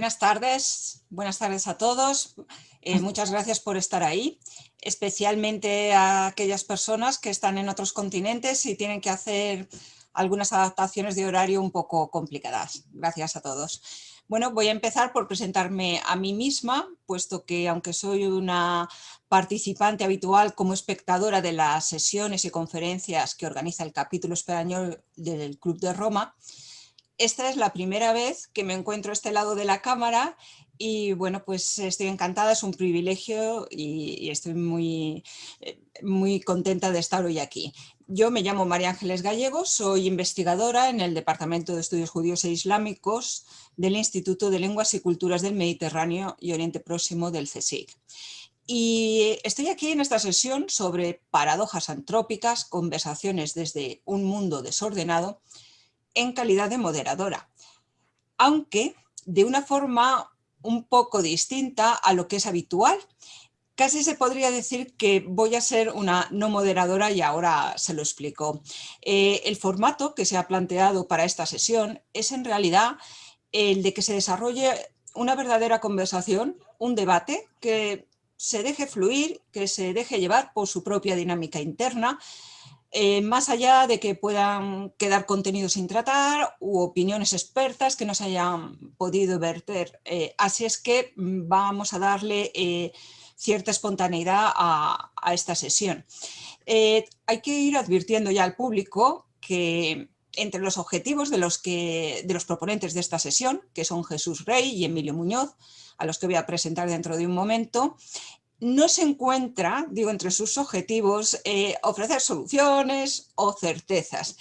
buenas tardes a todos. Muchas gracias por estar ahí, especialmente a aquellas personas que están en otros continentes y tienen que hacer algunas adaptaciones de horario un poco complicadas. Gracias a todos. Bueno, voy a empezar por presentarme a mí misma, puesto que aunque soy una participante habitual como espectadora de las sesiones y conferencias que organiza el capítulo español del Club de Roma, esta es la primera vez que me encuentro a este lado de la cámara y bueno, pues estoy encantada, es un privilegio y estoy muy contenta de estar hoy aquí. Yo me llamo María Ángeles Gallego, soy investigadora en el Departamento de Estudios Judíos e Islámicos del Instituto de Lenguas y Culturas del Mediterráneo y Oriente Próximo del CSIC. Y estoy aquí en esta sesión sobre paradojas antrópicas, conversaciones desde un mundo desordenado, en calidad de moderadora, aunque de una forma un poco distinta a lo que es habitual. Casi se podría decir que voy a ser una no moderadora y ahora se lo explico. El formato que se ha planteado para esta sesión es en realidad el de que se desarrolle una verdadera conversación, un debate que se deje fluir, que se deje llevar por su propia dinámica interna, más allá de que puedan quedar contenidos sin tratar u opiniones expertas que no se hayan podido verter. Así es que vamos a darle cierta espontaneidad a esta sesión. Hay que ir advirtiendo ya al público que entre los objetivos de los proponentes de esta sesión, que son Jesús Rey y Emilio Muñoz, a los que voy a presentar dentro de un momento, no se encuentra, digo, entre sus objetivos ofrecer soluciones o certezas.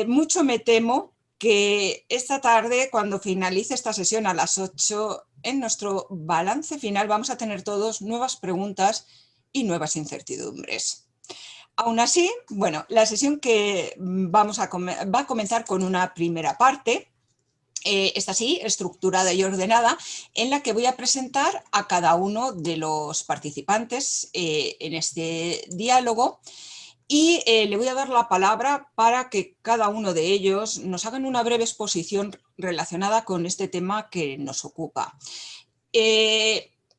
Mucho me temo que esta tarde, cuando finalice esta sesión a las 8, en nuestro balance final vamos a tener todos nuevas preguntas y nuevas incertidumbres. Aún así, bueno, la sesión que va a comenzar con una primera parte. Esta sí, estructurada y ordenada, en la que voy a presentar a cada uno de los participantes en este diálogo y le voy a dar la palabra para que cada uno de ellos nos hagan una breve exposición relacionada con este tema que nos ocupa.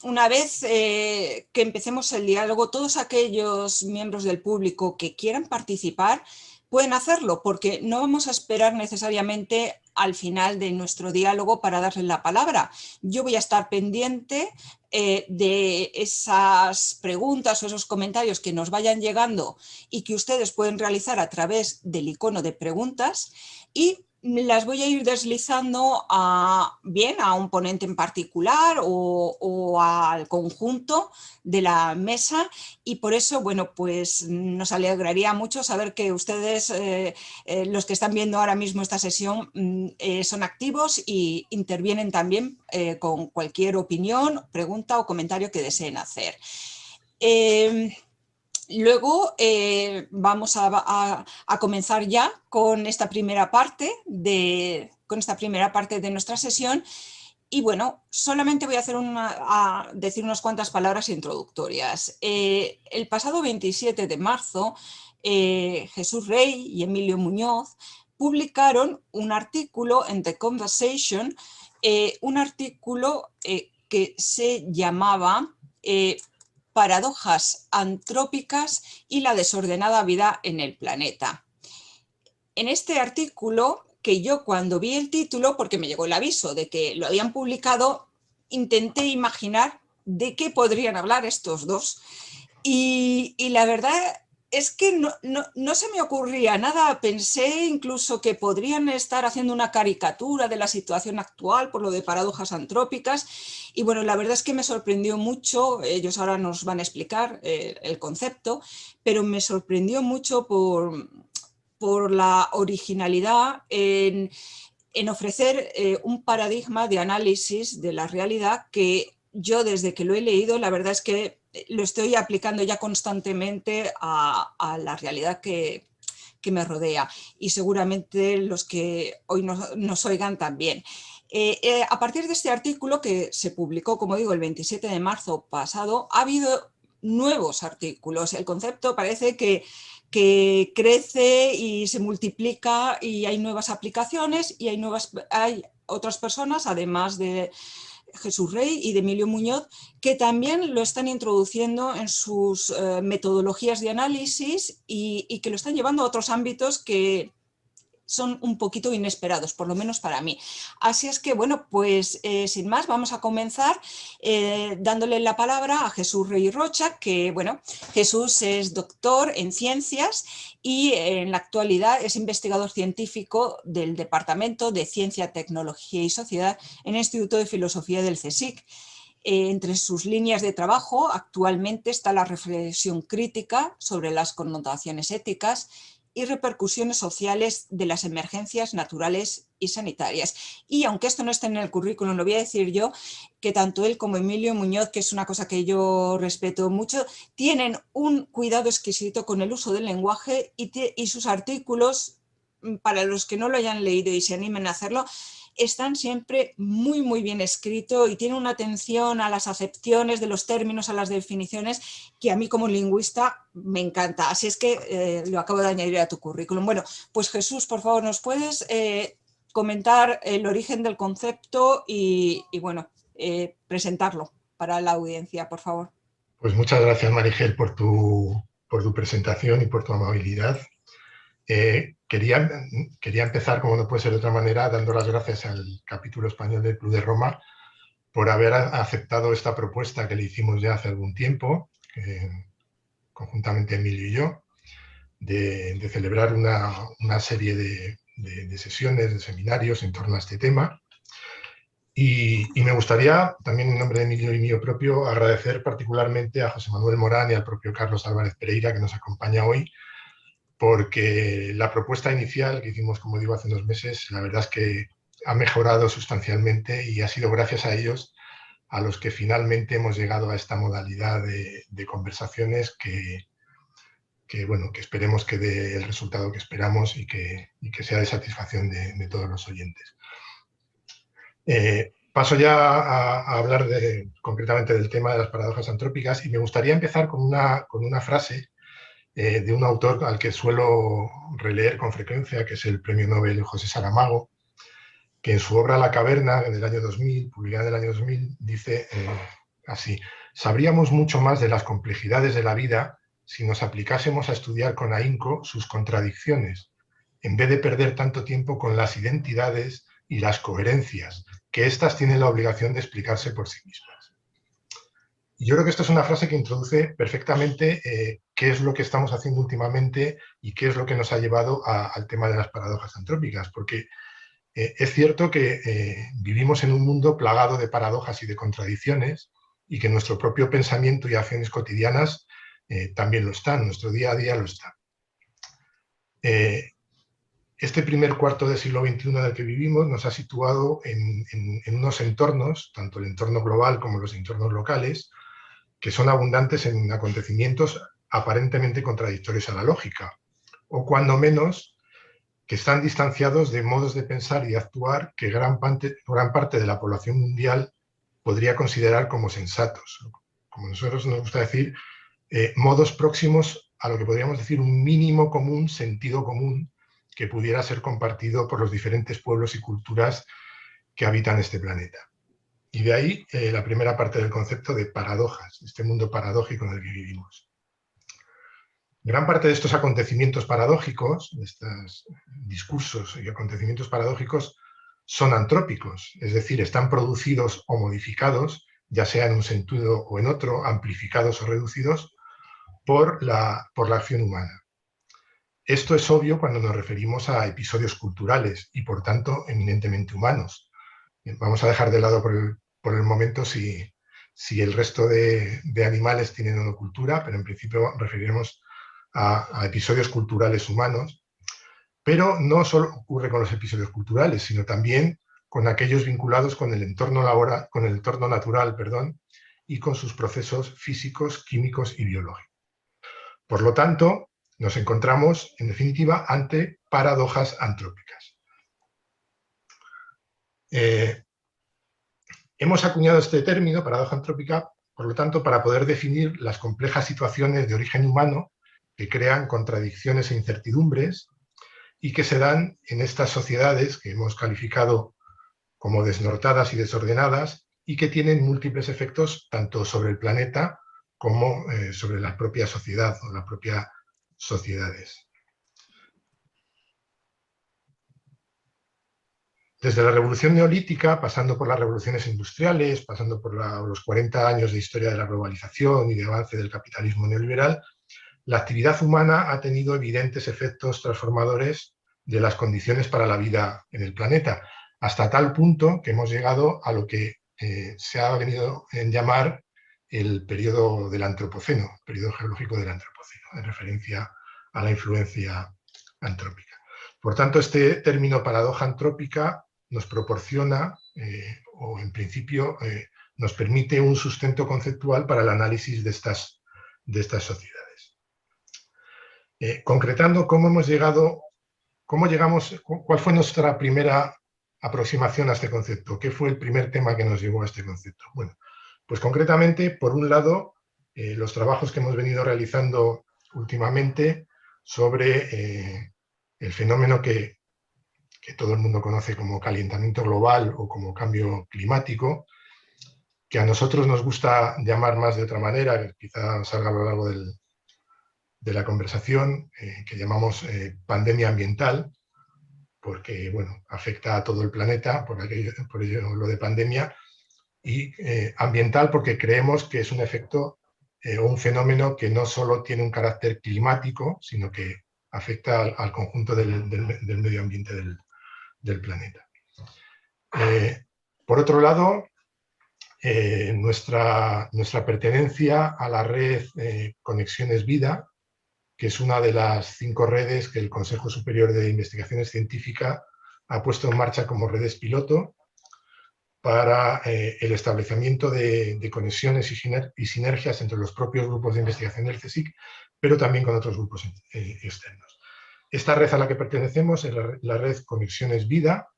Una vez que empecemos el diálogo, todos aquellos miembros del público que quieran participar pueden hacerlo, porque no vamos a esperar necesariamente al final de nuestro diálogo para darles la palabra. Yo voy a estar pendiente de esas preguntas o esos comentarios que nos vayan llegando y que ustedes pueden realizar a través del icono de preguntas, y las voy a ir deslizando bien a un ponente en particular o al conjunto de la mesa, y por eso, bueno, pues nos alegraría mucho saber que ustedes, los que están viendo ahora mismo esta sesión, son activos y intervienen también con cualquier opinión, pregunta o comentario que deseen hacer. Luego vamos a comenzar ya con esta primera parte de nuestra sesión. Y bueno, solamente voy a decir unas cuantas palabras introductorias. El pasado 27 de marzo, Jesús Rey y Emilio Muñoz publicaron un artículo en The Conversation, un artículo que se llamaba Paradojas antrópicas y la desordenada vida en el planeta. En este artículo, que yo cuando vi el título, porque me llegó el aviso de que lo habían publicado, intenté imaginar de qué podrían hablar estos dos. Y la verdad es que no se me ocurría nada. Pensé incluso que podrían estar haciendo una caricatura de la situación actual por lo de paradojas antrópicas. Y bueno, la verdad es que me sorprendió mucho. Ellos ahora nos van a explicar el concepto, pero me sorprendió mucho por la originalidad en ofrecer un paradigma de análisis de la realidad que yo, desde que lo he leído, la verdad es que lo estoy aplicando ya constantemente a la realidad que me rodea, y seguramente los que hoy nos oigan también. A partir de este artículo, que se publicó, como digo, el 27 de marzo pasado, ha habido nuevos artículos. El concepto parece que crece y se multiplica, y hay nuevas aplicaciones y hay otras personas, además de Jesús Rey y de Emilio Muñoz, que también lo están introduciendo en sus metodologías de análisis y que lo están llevando a otros ámbitos que son un poquito inesperados, por lo menos para mí. Así es que, bueno, pues sin más, vamos a comenzar dándole la palabra a Jesús Rey Rocha, que, bueno, Jesús es doctor en ciencias y en la actualidad es investigador científico del Departamento de Ciencia, Tecnología y Sociedad en el Instituto de Filosofía del CSIC. Entre sus líneas de trabajo actualmente está la reflexión crítica sobre las connotaciones éticas y repercusiones sociales de las emergencias naturales y sanitarias. Y aunque esto no esté en el currículum, lo voy a decir yo, que tanto él como Emilio Muñoz, que es una cosa que yo respeto mucho, tienen un cuidado exquisito con el uso del lenguaje y sus artículos, para los que no lo hayan leído y se animen a hacerlo, están siempre muy bien escritos y tienen una atención a las acepciones de los términos, a las definiciones, que a mí como lingüista me encanta. Así es que lo acabo de añadir a tu currículum. Bueno, pues Jesús, por favor, ¿nos puedes comentar el origen del concepto y bueno, presentarlo para la audiencia, por favor? Pues muchas gracias, Marigel, por tu presentación y por tu amabilidad. Quería empezar, como no puede ser de otra manera, dando las gracias al capítulo español del Club de Roma por haber aceptado esta propuesta que le hicimos ya hace algún tiempo, conjuntamente Emilio y yo, de celebrar una serie de sesiones, de seminarios en torno a este tema. Y me gustaría, también en nombre de Emilio y mío propio, agradecer particularmente a José Manuel Morán y al propio Carlos Álvarez Pereira, que nos acompaña hoy, porque la propuesta inicial que hicimos, como digo, hace unos meses, la verdad es que ha mejorado sustancialmente y ha sido gracias a ellos a los que finalmente hemos llegado a esta modalidad de conversaciones bueno, que esperemos que dé el resultado que esperamos y que sea de satisfacción de todos los oyentes. Paso ya a hablar concretamente del tema de las paradojas antrópicas y me gustaría empezar con una frase de un autor al que suelo releer con frecuencia, que es el premio Nobel José Saramago, que en su obra La caverna, del año 2000, publicada en el año 2000, dice así: sabríamos mucho más de las complejidades de la vida si nos aplicásemos a estudiar con ahínco sus contradicciones, en vez de perder tanto tiempo con las identidades y las coherencias, que éstas tienen la obligación de explicarse por sí mismas. Y yo creo que esta es una frase que introduce perfectamente qué es lo que estamos haciendo últimamente y qué es lo que nos ha llevado al tema de las paradojas antrópicas, porque es cierto que vivimos en un mundo plagado de paradojas y de contradicciones y que nuestro propio pensamiento y acciones cotidianas también lo están, nuestro día a día lo está. Este primer cuarto del siglo XXI en el que vivimos nos ha situado en unos entornos, tanto el entorno global como los entornos locales, que son abundantes en acontecimientos aparentemente contradictorios a la lógica, o cuando menos que están distanciados de modos de pensar y de actuar que gran parte de la población mundial podría considerar como sensatos. Como nosotros nos gusta decir, modos próximos a lo que podríamos decir un mínimo común, sentido común, que pudiera ser compartido por los diferentes pueblos y culturas que habitan este planeta. Y de ahí la primera parte del concepto de paradojas, este mundo paradójico en el que vivimos. Gran parte de estos acontecimientos paradójicos, de estos discursos y acontecimientos paradójicos, son antrópicos, es decir, están producidos o modificados, ya sea en un sentido o en otro, amplificados o reducidos, por la acción humana. Esto es obvio cuando nos referimos a episodios culturales y, por tanto, eminentemente humanos. Vamos a dejar de lado por el momento si el resto de animales tienen o no cultura, pero en principio referiremos a episodios culturales humanos. Pero no solo ocurre con los episodios culturales, sino también con aquellos vinculados con el entorno laboral, con el entorno natural, y con sus procesos físicos, químicos y biológicos. Por lo tanto, nos encontramos, en definitiva, ante paradojas antrópicas. Hemos acuñado este término, paradoja antrópica, por lo tanto, para poder definir las complejas situaciones de origen humano que crean contradicciones e incertidumbres y que se dan en estas sociedades que hemos calificado como desnortadas y desordenadas, y que tienen múltiples efectos tanto sobre el planeta como sobre la propia sociedad o las propias sociedades. Desde la revolución neolítica, pasando por las revoluciones industriales, pasando por los 40 años de historia de la globalización y de avance del capitalismo neoliberal, la actividad humana ha tenido evidentes efectos transformadores de las condiciones para la vida en el planeta, hasta tal punto que hemos llegado a lo que se ha venido a llamar el periodo del Antropoceno, el periodo geológico del Antropoceno, en referencia a la influencia antrópica. Por tanto, este término paradoja antrópica nos proporciona, o en principio nos permite un sustento conceptual para el análisis de estas sociedades. Concretando cómo hemos llegado, cómo llegamos, cuál fue nuestra primera aproximación a este concepto, qué fue el primer tema que nos llevó a este concepto. Bueno, pues concretamente, por un lado, los trabajos que hemos venido realizando últimamente sobre el fenómeno que todo el mundo conoce como calentamiento global o como cambio climático, que a nosotros nos gusta llamar más de otra manera, que quizá salga a lo largo de la conversación, que llamamos pandemia ambiental, porque bueno, afecta a todo el planeta, por ello lo de pandemia, y ambiental porque creemos que es un efecto o un fenómeno que no solo tiene un carácter climático, sino que afecta al conjunto del medio ambiente del planeta. Por otro lado, nuestra pertenencia a la red Conexiones Vida, que es una de las 5 redes que el Consejo Superior de Investigaciones Científicas ha puesto en marcha como redes piloto para el establecimiento de conexiones y sinergias entre los propios grupos de investigación del CSIC, pero también con otros grupos externos. Esta red a la que pertenecemos es la red Conexiones Vida,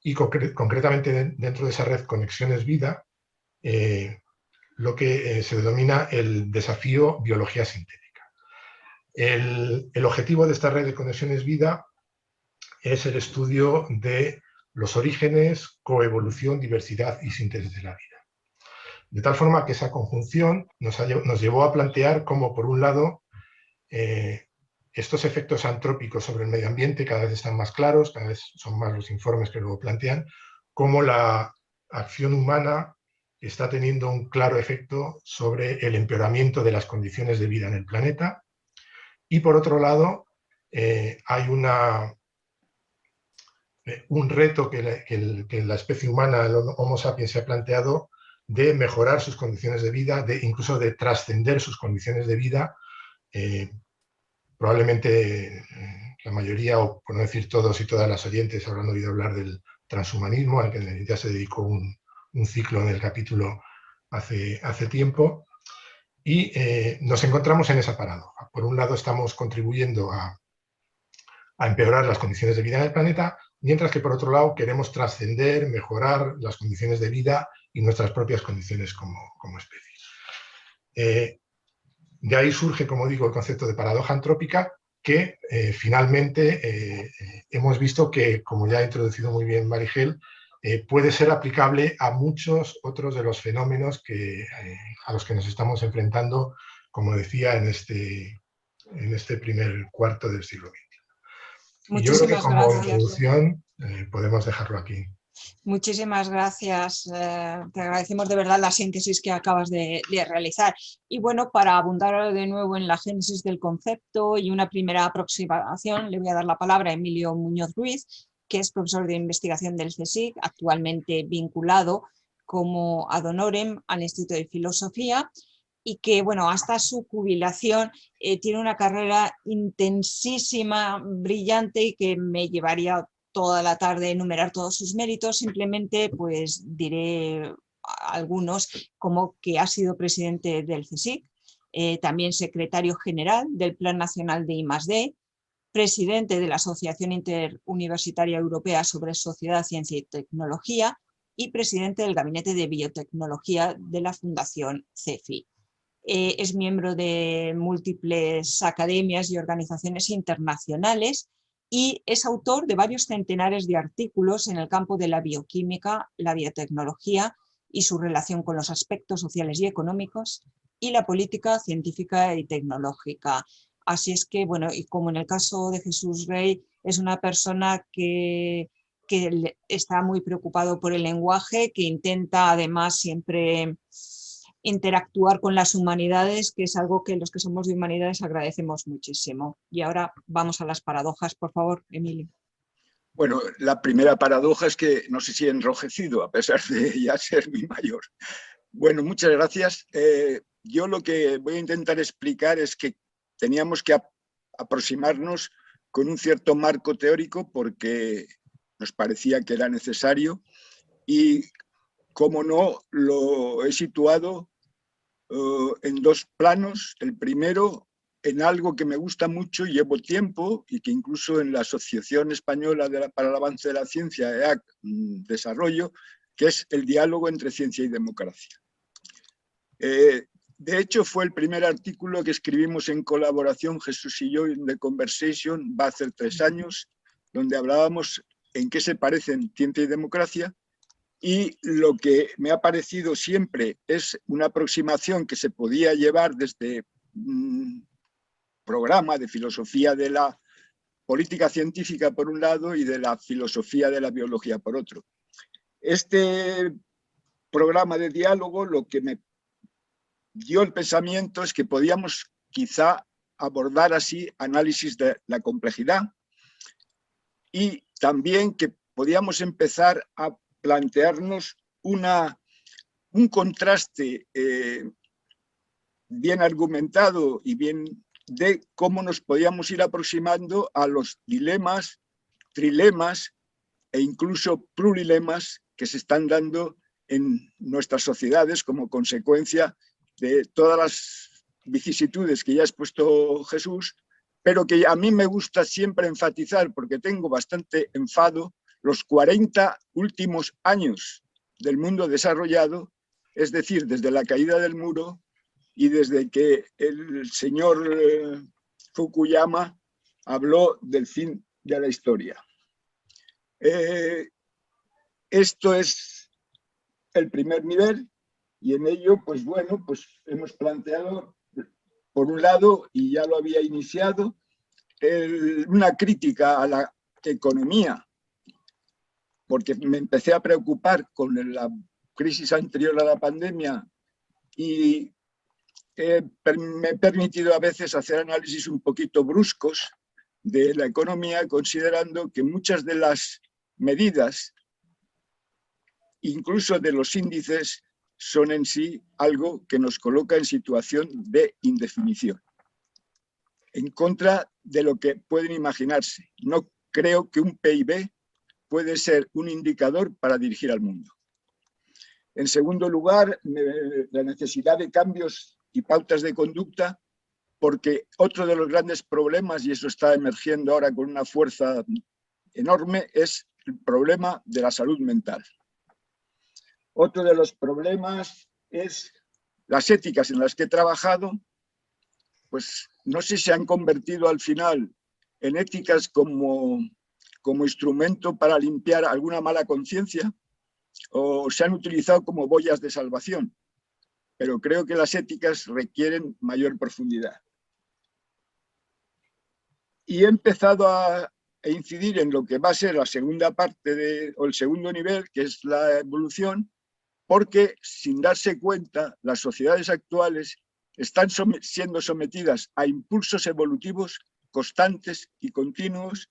y concretamente dentro de esa red Conexiones Vida, lo que se denomina el desafío biología sintética. El objetivo de esta red de Conexiones Vida es el estudio de los orígenes, coevolución, diversidad y síntesis de la vida. De tal forma que esa conjunción nos llevó a plantear cómo, por un lado, estos efectos antrópicos sobre el medio ambiente cada vez están más claros, cada vez son más los informes que luego plantean, cómo la acción humana está teniendo un claro efecto sobre el empeoramiento de las condiciones de vida en el planeta. Y por otro lado, hay un reto que la especie humana, el Homo sapiens, se ha planteado de mejorar sus condiciones de vida, incluso de trascender sus condiciones de vida. Probablemente la mayoría, o por no decir todos y todas las oyentes, habrán oído hablar del transhumanismo, al que ya se dedicó un ciclo en el capítulo hace tiempo. Y nos encontramos en esa paradoja. Por un lado, estamos contribuyendo a empeorar las condiciones de vida en el planeta, mientras que por otro lado queremos trascender, mejorar las condiciones de vida y nuestras propias condiciones como especie. De ahí surge, como digo, el concepto de paradoja antrópica, que finalmente hemos visto que, como ya ha introducido muy bien Marigel, puede ser aplicable a muchos otros de los fenómenos a los que nos estamos enfrentando, como decía, en este primer cuarto del siglo XX. Y yo creo que como introducción podemos dejarlo aquí. Muchísimas gracias. Te agradecemos de verdad la síntesis que acabas de realizar. Y bueno, para abundar de nuevo en la génesis del concepto y una primera aproximación, le voy a dar la palabra a Emilio Muñoz Ruiz, que es profesor de investigación del CSIC, actualmente vinculado como ad honorem al Instituto de Filosofía, y que, bueno, hasta su jubilación tiene una carrera intensísima, brillante, y que me llevaría toda la tarde a enumerar todos sus méritos. Simplemente pues diré algunos, como que ha sido presidente del CSIC, también secretario general del Plan Nacional de I+D, presidente de la Asociación Interuniversitaria Europea sobre Sociedad, Ciencia y Tecnología y presidente del Gabinete de Biotecnología de la Fundación CEFI. Es miembro de múltiples academias y organizaciones internacionales y es autor de varios centenares de artículos en el campo de la bioquímica, la biotecnología y su relación con los aspectos sociales y económicos y la política científica y tecnológica. Así es que, bueno, y como en el caso de Jesús Rey, es una persona que está muy preocupado por el lenguaje, que intenta además siempre interactuar con las humanidades, que es algo que los que somos de humanidades agradecemos muchísimo. Y ahora vamos a las paradojas, por favor, Emilio. Bueno, la primera paradoja es que no sé si he enrojecido, a pesar de ya ser mi mayor. Bueno, muchas gracias. Yo lo que voy a intentar explicar es que teníamos que aproximarnos con un cierto marco teórico porque nos parecía que era necesario y, como no, lo he situado en dos planos. El primero, en algo que me gusta mucho y llevo tiempo y que incluso en la Asociación Española para el Avance de la Ciencia, EAC, desarrollo, que es el diálogo entre ciencia y democracia. De hecho, fue el primer artículo que escribimos en colaboración Jesús y yo en The Conversation, va a hacer 3 años, donde hablábamos en qué se parecen ciencia y democracia, y lo que me ha parecido siempre es una aproximación que se podía llevar desde un programa de filosofía de la política científica por un lado y de la filosofía de la biología por otro. Este programa de diálogo lo que me dio el pensamiento es que podíamos quizá abordar así análisis de la complejidad y también que podíamos empezar a plantearnos un contraste bien argumentado y bien de cómo nos podíamos ir aproximando a los dilemas, trilemas e incluso plurilemas que se están dando en nuestras sociedades como consecuencia de todas las vicisitudes que ya ha expuesto Jesús, pero que a mí me gusta siempre enfatizar, porque tengo bastante enfado, los 40 últimos años del mundo desarrollado, es decir, desde la caída del muro y desde que el señor Fukuyama habló del fin de la historia. Esto es el primer nivel y en ello, pues bueno, pues hemos planteado, por un lado, y ya lo había iniciado, una crítica a la economía, porque me empecé a preocupar con la crisis anterior a la pandemia y me he permitido a veces hacer análisis un poquito bruscos de la economía, considerando que muchas de las medidas, incluso de los índices, son en sí algo que nos coloca en situación de indefinición, en contra de lo que pueden imaginarse. No creo que un PIB puede ser un indicador para dirigir al mundo. En segundo lugar, la necesidad de cambios y pautas de conducta, porque otro de los grandes problemas, y eso está emergiendo ahora con una fuerza enorme, es el problema de la salud mental. Otro de los problemas es las éticas en las que he trabajado, pues no sé si se han convertido al final en éticas como instrumento para limpiar alguna mala conciencia o se han utilizado como boyas de salvación, pero creo que las éticas requieren mayor profundidad. Y he empezado a incidir en lo que va a ser la segunda parte o el segundo nivel, que es la evolución, porque sin darse cuenta las sociedades actuales están siendo sometidas a impulsos evolutivos constantes y continuos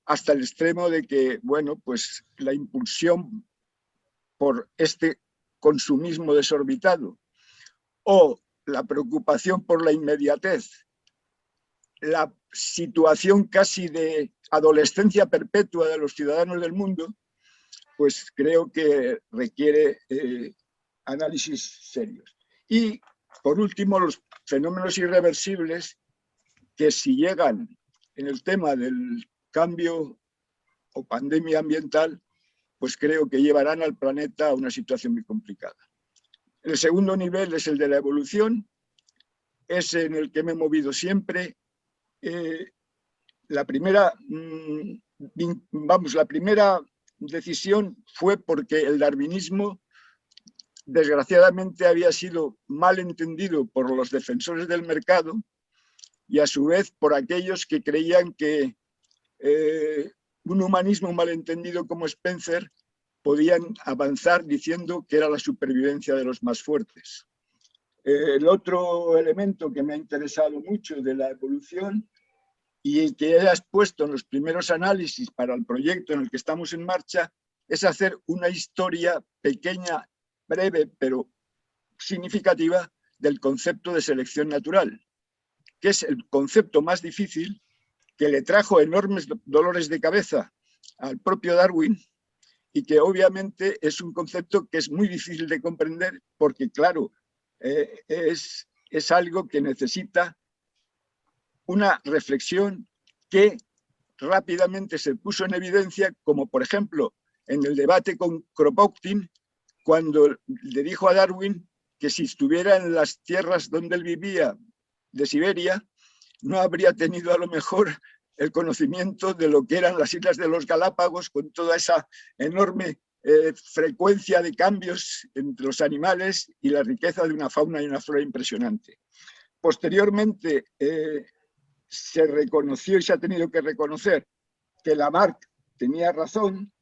hasta el extremo de que, bueno, pues la impulsión por este consumismo desorbitado o la preocupación por la inmediatez, la situación casi de adolescencia perpetua de los ciudadanos del mundo, pues creo que requiere análisis serios. Y, por último, los fenómenos irreversibles que si llegan en el tema del cambio o pandemia ambiental, pues creo que llevarán al planeta a una situación muy complicada. El segundo nivel es el de la evolución, es en el que me he movido siempre, la primera decisión fue porque el darwinismo desgraciadamente había sido mal entendido por los defensores del mercado y a su vez por aquellos que creían que un humanismo mal entendido como Spencer podían avanzar diciendo que era la supervivencia de los más fuertes. El otro elemento que me ha interesado mucho de la evolución y que he expuesto en los primeros análisis para el proyecto en el que estamos en marcha es hacer una historia pequeña, breve, pero significativa del concepto de selección natural, que es el concepto más difícil, que le trajo enormes dolores de cabeza al propio Darwin y que obviamente es un concepto que es muy difícil de comprender porque, claro, es algo que necesita una reflexión que rápidamente se puso en evidencia, como por ejemplo en el debate con Kropotkin, cuando le dijo a Darwin que si estuviera en las tierras donde él vivía, de Siberia, no habría tenido a lo mejor el conocimiento de lo que eran las Islas de los Galápagos, con toda esa enorme frecuencia de cambios entre los animales y la riqueza de una fauna y una flora impresionante. Posteriormente se reconoció y se ha tenido que reconocer que Lamarck tenía razón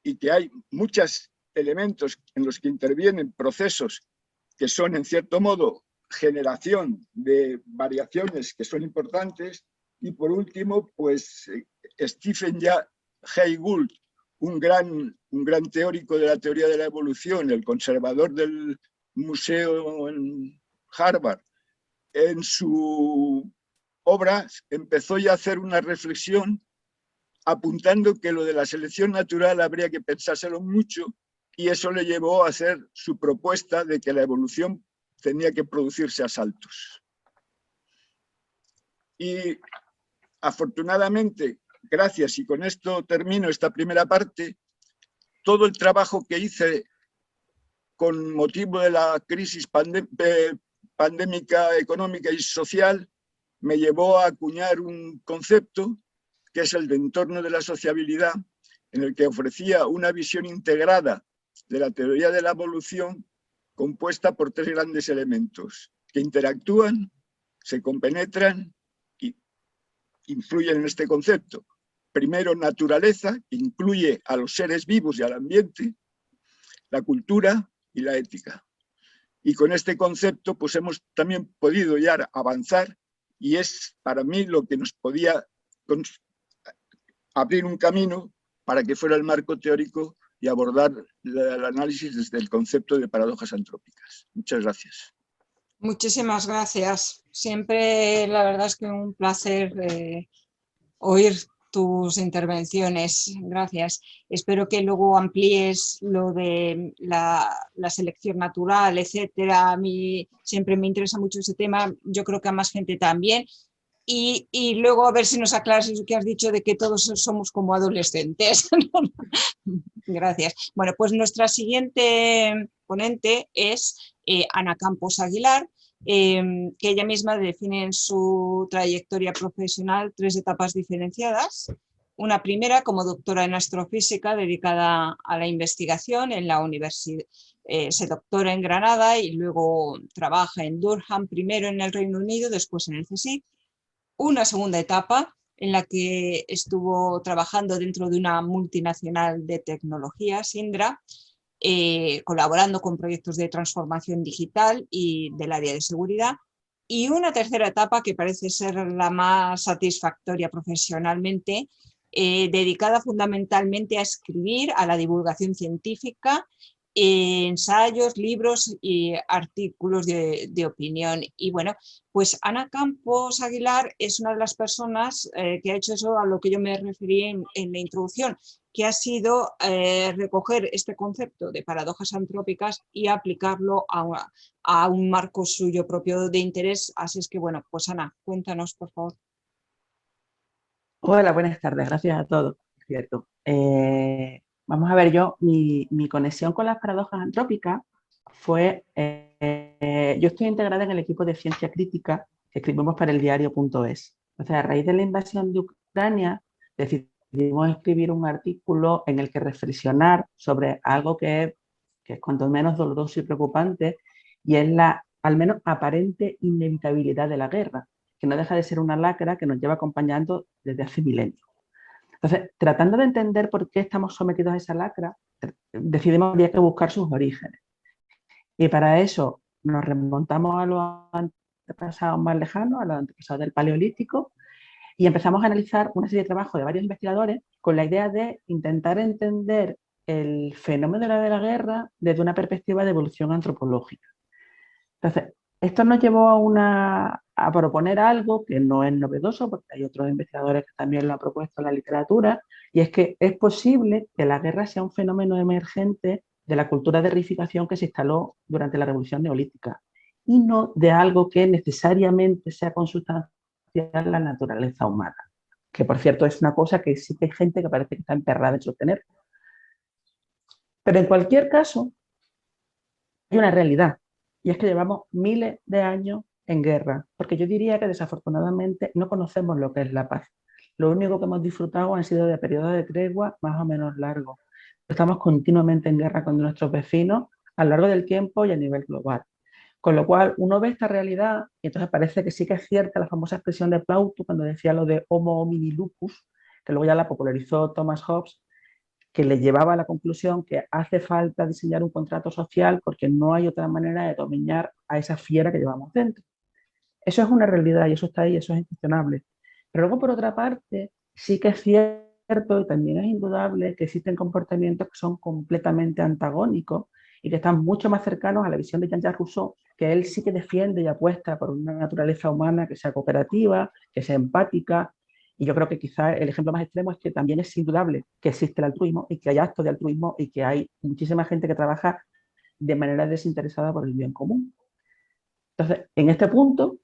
y que hay muchos elementos en los que intervienen procesos que son, en cierto modo, generación de variaciones que son importantes. Y por último, pues Stephen Jay Gould, un gran teórico de la teoría de la evolución, el conservador del museo en Harvard, en su obra empezó ya a hacer una reflexión apuntando que lo de la selección natural habría que pensárselo mucho, y eso le llevó a hacer su propuesta de que la evolución tenía que producirse a saltos. Y afortunadamente, gracias, y con esto termino esta primera parte, todo el trabajo que hice con motivo de la crisis pandémica, económica y social me llevó a acuñar un concepto que es el de entorno de la sociabilidad, en el que ofrecía una visión integrada de la teoría de la evolución compuesta por tres grandes elementos que interactúan, se compenetran y influyen en este concepto. Primero, naturaleza, que incluye a los seres vivos y al ambiente, la cultura y la ética. Y con este concepto pues hemos también podido ya avanzar, y es para mí lo que nos podía abrir un camino para que fuera el marco teórico y abordar el análisis desde el concepto de paradojas antrópicas. Muchas gracias. Muchísimas gracias. Siempre la verdad es que un placer oír tus intervenciones. Gracias. Espero que luego amplíes lo de la selección natural, etcétera. A mí siempre me interesa mucho ese tema. Yo creo que a más gente también. Y luego a ver si nos aclaras eso que has dicho de que todos somos como adolescentes. Gracias. Bueno, pues nuestra siguiente ponente es Ana Campos Aguilar, que ella misma define en su trayectoria profesional 3 etapas diferenciadas. Una primera como doctora en astrofísica dedicada a la investigación en la universidad. Se doctora en Granada y luego trabaja en Durham, primero en el Reino Unido, después en el CSIC. Una segunda etapa en la que estuvo trabajando dentro de una multinacional de tecnología, Sindra, colaborando con proyectos de transformación digital y del área de seguridad. Y una tercera etapa que parece ser la más satisfactoria profesionalmente, dedicada fundamentalmente a escribir, a la divulgación científica, ensayos, libros y artículos de opinión. Y bueno, pues Ana Campos Aguilar es una de las personas que ha hecho eso a lo que yo me referí en la introducción, que ha sido recoger este concepto de paradojas antrópicas y aplicarlo a un marco suyo propio de interés. Así es que bueno, pues Ana, cuéntanos por favor. Hola, buenas tardes, gracias a todos. Cierto. Vamos a ver, mi conexión con las paradojas antrópicas fue, yo estoy integrada en el equipo de ciencia crítica que escribimos para el diario.es. Entonces, a raíz de la invasión de Ucrania, decidimos escribir un artículo en el que reflexionar sobre algo que es cuanto menos doloroso y preocupante, y es la, al menos, aparente inevitabilidad de la guerra, que no deja de ser una lacra que nos lleva acompañando desde hace milenios. Entonces, tratando de entender por qué estamos sometidos a esa lacra, decidimos que había que buscar sus orígenes. Y para eso nos remontamos a los antepasados más lejanos, a los antepasados del Paleolítico, y empezamos a analizar una serie de trabajos de varios investigadores con la idea de intentar entender el fenómeno de la guerra desde una perspectiva de evolución antropológica. Entonces, esto nos llevó a proponer algo que no es novedoso, porque hay otros investigadores que también lo han propuesto en la literatura, y es que es posible que la guerra sea un fenómeno emergente de la cultura de reificación que se instaló durante la Revolución Neolítica, y no de algo que necesariamente sea consustancial a la naturaleza humana, que por cierto es una cosa que sí que hay gente que parece que está emperrada en sostener. Pero en cualquier caso, hay una realidad, y es que llevamos miles de años en guerra, porque yo diría que desafortunadamente no conocemos lo que es la paz. Lo único que hemos disfrutado han sido de periodos de tregua más o menos largos. Estamos continuamente en guerra con nuestros vecinos a lo largo del tiempo y a nivel global. Con lo cual, uno ve esta realidad y entonces parece que sí que es cierta la famosa expresión de Plauto cuando decía lo de homo homini lupus, que luego ya la popularizó Thomas Hobbes, que le llevaba a la conclusión que hace falta diseñar un contrato social porque no hay otra manera de dominar a esa fiera que llevamos dentro. Eso es una realidad y eso está ahí, eso es incuestionable. Pero luego, por otra parte, sí que es cierto y también es indudable que existen comportamientos que son completamente antagónicos y que están mucho más cercanos a la visión de Jean-Jacques Rousseau, que él sí que defiende y apuesta por una naturaleza humana que sea cooperativa, que sea empática. Y yo creo que quizás el ejemplo más extremo es que también es indudable que existe el altruismo y que hay actos de altruismo y que hay muchísima gente que trabaja de manera desinteresada por el bien común. Entonces, en este punto,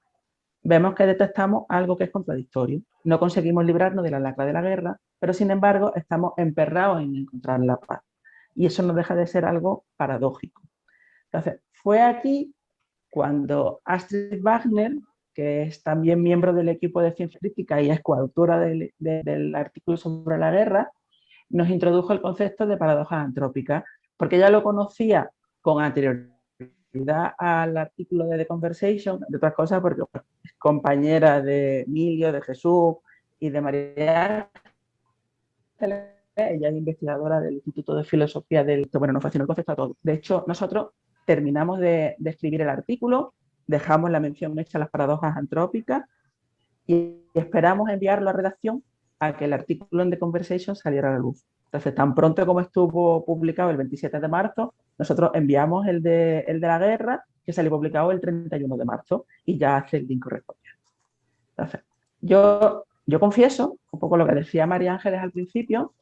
vemos que detectamos algo que es contradictorio. No conseguimos librarnos de la lacra de la guerra, pero sin embargo estamos emperrados en encontrar la paz. Y eso no deja de ser algo paradójico. Entonces, fue aquí cuando Astrid Wagner, que es también miembro del equipo de ciencia crítica y es coautora del artículo sobre la guerra, nos introdujo el concepto de paradojas antrópicas, porque ella lo conocía con anterioridad al artículo de The Conversation, de otras cosas, porque es compañera de Emilio, de Jesús y de María Ángeles. Ella es investigadora del Instituto de Filosofía del... Bueno, nos fascinó el concepto a todos. De hecho, nosotros terminamos de escribir el artículo, dejamos la mención hecha a las paradojas antrópicas y esperamos enviarlo a redacción a que el artículo en The Conversation saliera a la luz. Entonces, tan pronto como estuvo publicado el 27 de marzo, nosotros enviamos el de la guerra, que salió publicado el 31 de marzo, y ya hace el link correspondiente. Entonces, yo confieso, un poco lo que decía María Ángeles al principio,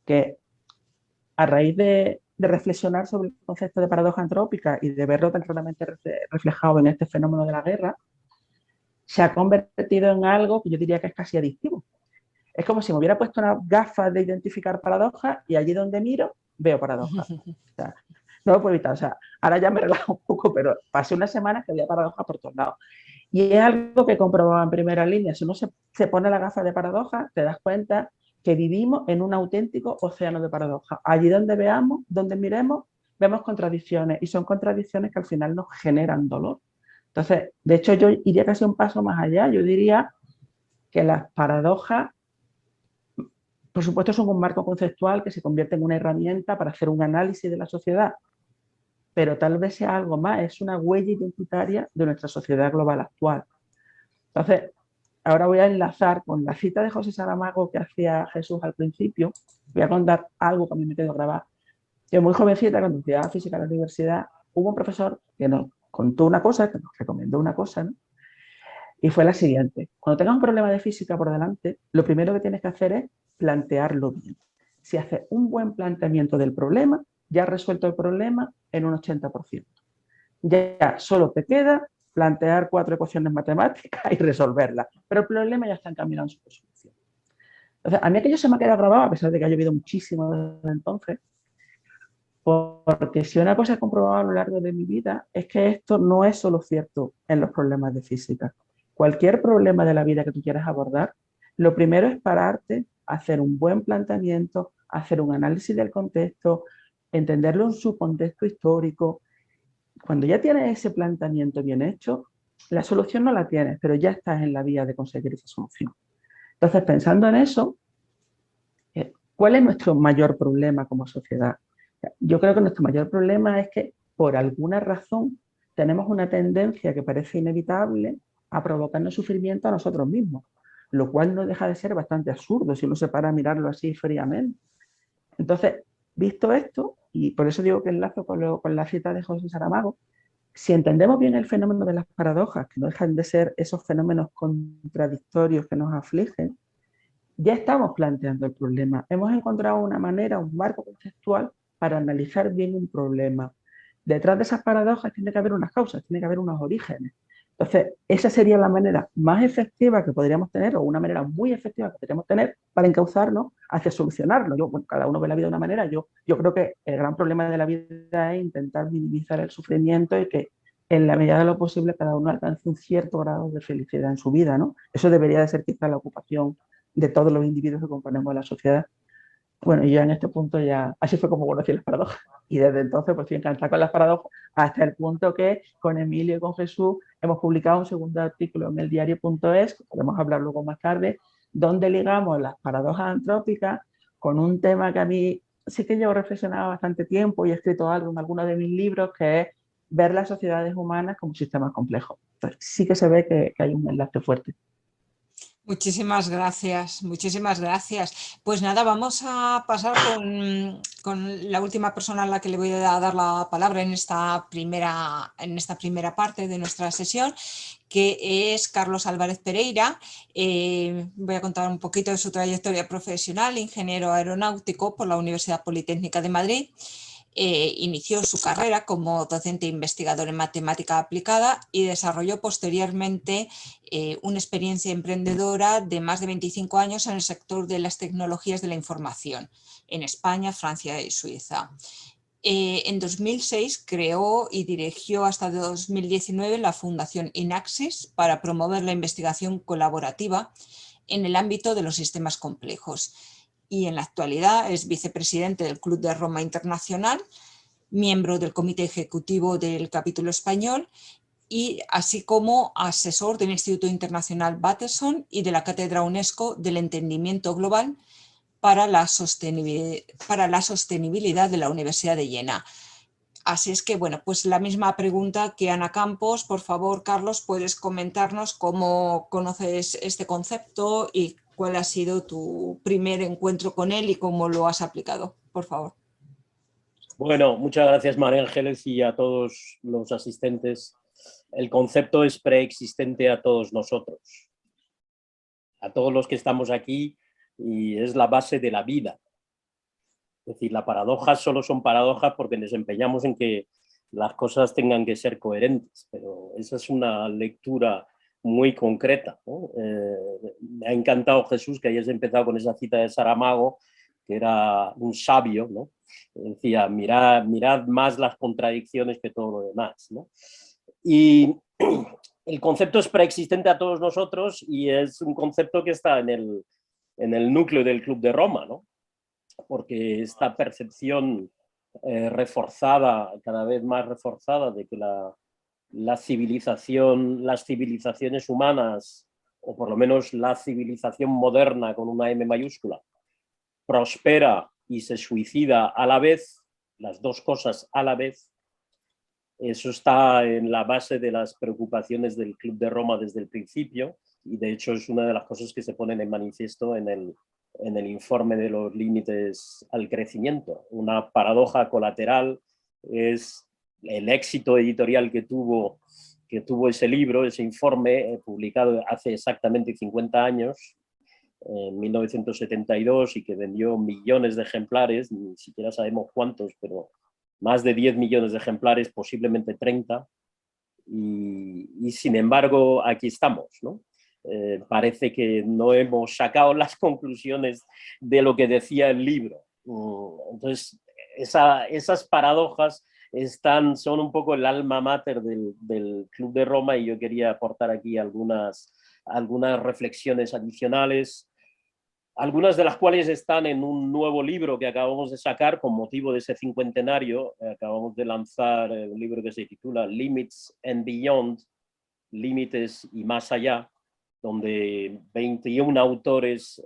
que a raíz de reflexionar sobre el concepto de paradoja antrópica y de verlo tan claramente reflejado en este fenómeno de la guerra, se ha convertido en algo que yo diría que es casi adictivo. Es como si me hubiera puesto unas gafas de identificar paradojas y allí donde miro veo paradojas. O sea, no lo puedo evitar. O sea, ahora ya me relajo un poco, pero pasé unas semanas que había paradojas por todos lados. Y es algo que comprobaba en primera línea. Si uno se pone la gafa de paradojas, te das cuenta que vivimos en un auténtico océano de paradojas. Allí donde veamos, donde miremos, vemos contradicciones y son contradicciones que al final nos generan dolor. Entonces, de hecho, yo iría casi un paso más allá. Yo diría que las paradojas, por supuesto, son un marco conceptual que se convierte en una herramienta para hacer un análisis de la sociedad, pero tal vez sea algo más, es una huella identitaria de nuestra sociedad global actual. Entonces, ahora voy a enlazar con la cita de José Saramago que hacía Jesús al principio. Voy a contar algo que a mí me quedó grabado. Yo muy jovencita, cuando estudiaba física en la universidad, hubo un profesor que nos contó una cosa, que nos recomendó una cosa, ¿no? Y fue la siguiente. Cuando tengas un problema de física por delante, lo primero que tienes que hacer es plantearlo bien. Si haces un buen planteamiento del problema, ya has resuelto el problema en un 80%. Ya solo te queda plantear 4 ecuaciones matemáticas y resolverlas, pero el problema ya está encaminado en su solución. Entonces, a mí aquello se me ha quedado grabado, a pesar de que ha llovido muchísimo desde entonces, porque si una cosa he comprobado a lo largo de mi vida es que esto no es solo cierto en los problemas de física, cualquier problema de la vida que tú quieras abordar, lo primero es pararte, hacer un buen planteamiento, hacer un análisis del contexto, entenderlo en su contexto histórico. Cuando ya tienes ese planteamiento bien hecho, la solución no la tienes, pero ya estás en la vía de conseguir esa solución. Entonces, pensando en eso, ¿cuál es nuestro mayor problema como sociedad? Yo creo que nuestro mayor problema es que, por alguna razón, tenemos una tendencia que parece inevitable a provocarnos sufrimiento a nosotros mismos, lo cual no deja de ser bastante absurdo si uno se para a mirarlo así fríamente. Entonces, visto esto, y por eso digo que enlazo con la cita de José Saramago, si entendemos bien el fenómeno de las paradojas, que no dejan de ser esos fenómenos contradictorios que nos afligen, ya estamos planteando el problema. Hemos encontrado una manera, un marco conceptual para analizar bien un problema. Detrás de esas paradojas tiene que haber unas causas, tiene que haber unos orígenes. Entonces, esa sería la manera más efectiva que podríamos tener, o una manera muy efectiva que podríamos tener para encauzarnos hacia solucionarlo. Bueno, cada uno ve la vida de una manera. Yo creo que el gran problema de la vida es intentar minimizar el sufrimiento y que en la medida de lo posible cada uno alcance un cierto grado de felicidad en su vida, ¿no? Eso debería de ser quizá la ocupación de todos los individuos que componemos la sociedad. Bueno, y yo en este punto ya, así fue como conocí las paradojas. Y desde entonces pues estoy encantada con las paradojas, hasta el punto que con Emilio y con Jesús hemos publicado un segundo artículo en eldiario.es, que podemos hablar luego más tarde, donde ligamos las paradojas antrópicas con un tema que a mí sí que llevo reflexionado bastante tiempo y he escrito algo en algunos de mis libros, que es ver las sociedades humanas como sistemas complejos. Entonces, sí que se ve que hay un enlace fuerte. Muchísimas gracias, muchísimas gracias. Pues nada, vamos a pasar con la última persona a la que le voy a dar la palabra en esta primera parte de nuestra sesión, que es Carlos Álvarez Pereira. Voy a contar un poquito de su trayectoria profesional, ingeniero aeronáutico por la Universidad Politécnica de Madrid. Inició su carrera como docente investigador en matemática aplicada y desarrolló posteriormente una experiencia emprendedora de más de 25 años en el sector de las tecnologías de la información en España, Francia y Suiza. En 2006 creó y dirigió hasta 2019 la Fundación INAXIS para promover la investigación colaborativa en el ámbito de los sistemas complejos. Y en la actualidad es vicepresidente del Club de Roma Internacional, miembro del Comité Ejecutivo del Capítulo Español y así como asesor del Instituto Internacional Bateson y de la Cátedra UNESCO del Entendimiento Global para la Sostenibilidad de la Universidad de Jena. Así es que, bueno, pues la misma pregunta que Ana Campos. Por favor, Carlos, ¿puedes comentarnos cómo conoces este concepto y cuál ha sido tu primer encuentro con él y cómo lo has aplicado? Por favor. Bueno, muchas gracias, María Ángeles, y a todos los asistentes. El concepto es preexistente a todos nosotros, a todos los que estamos aquí, y es la base de la vida. Es decir, las paradojas solo son paradojas porque nos empeñamos en que las cosas tengan que ser coherentes, pero esa es una lectura muy concreta, ¿no? Me ha encantado, Jesús, que hayas empezado con esa cita de Saramago, que era un sabio, ¿no? Decía, mirad más las contradicciones que todo lo demás, ¿no? Y el concepto es preexistente a todos nosotros y es un concepto que está en el núcleo del Club de Roma, ¿no? Porque esta percepción reforzada, cada vez más reforzada, de que las civilizaciones humanas, o por lo menos la civilización moderna con una M mayúscula, prospera y se suicida a la vez, las dos cosas a la vez, eso está en la base de las preocupaciones del Club de Roma desde el principio, y de hecho es una de las cosas que se ponen en manifiesto en el informe de los límites al crecimiento. Una paradoja colateral es el éxito editorial que tuvo ese libro, ese informe, publicado hace exactamente 50 años, en 1972, y que vendió millones de ejemplares, ni siquiera sabemos cuántos, pero más de 10 millones de ejemplares, posiblemente 30, y sin embargo aquí estamos, ¿no? Parece que no hemos sacado las conclusiones de lo que decía el libro. Entonces, esas paradojas son un poco el alma mater del Club de Roma, y yo quería aportar aquí algunas reflexiones adicionales, algunas de las cuales están en un nuevo libro que acabamos de sacar con motivo de ese cincuentenario. Acabamos de lanzar un libro que se titula Limits and Beyond, Límites y Más Allá, donde 21 autores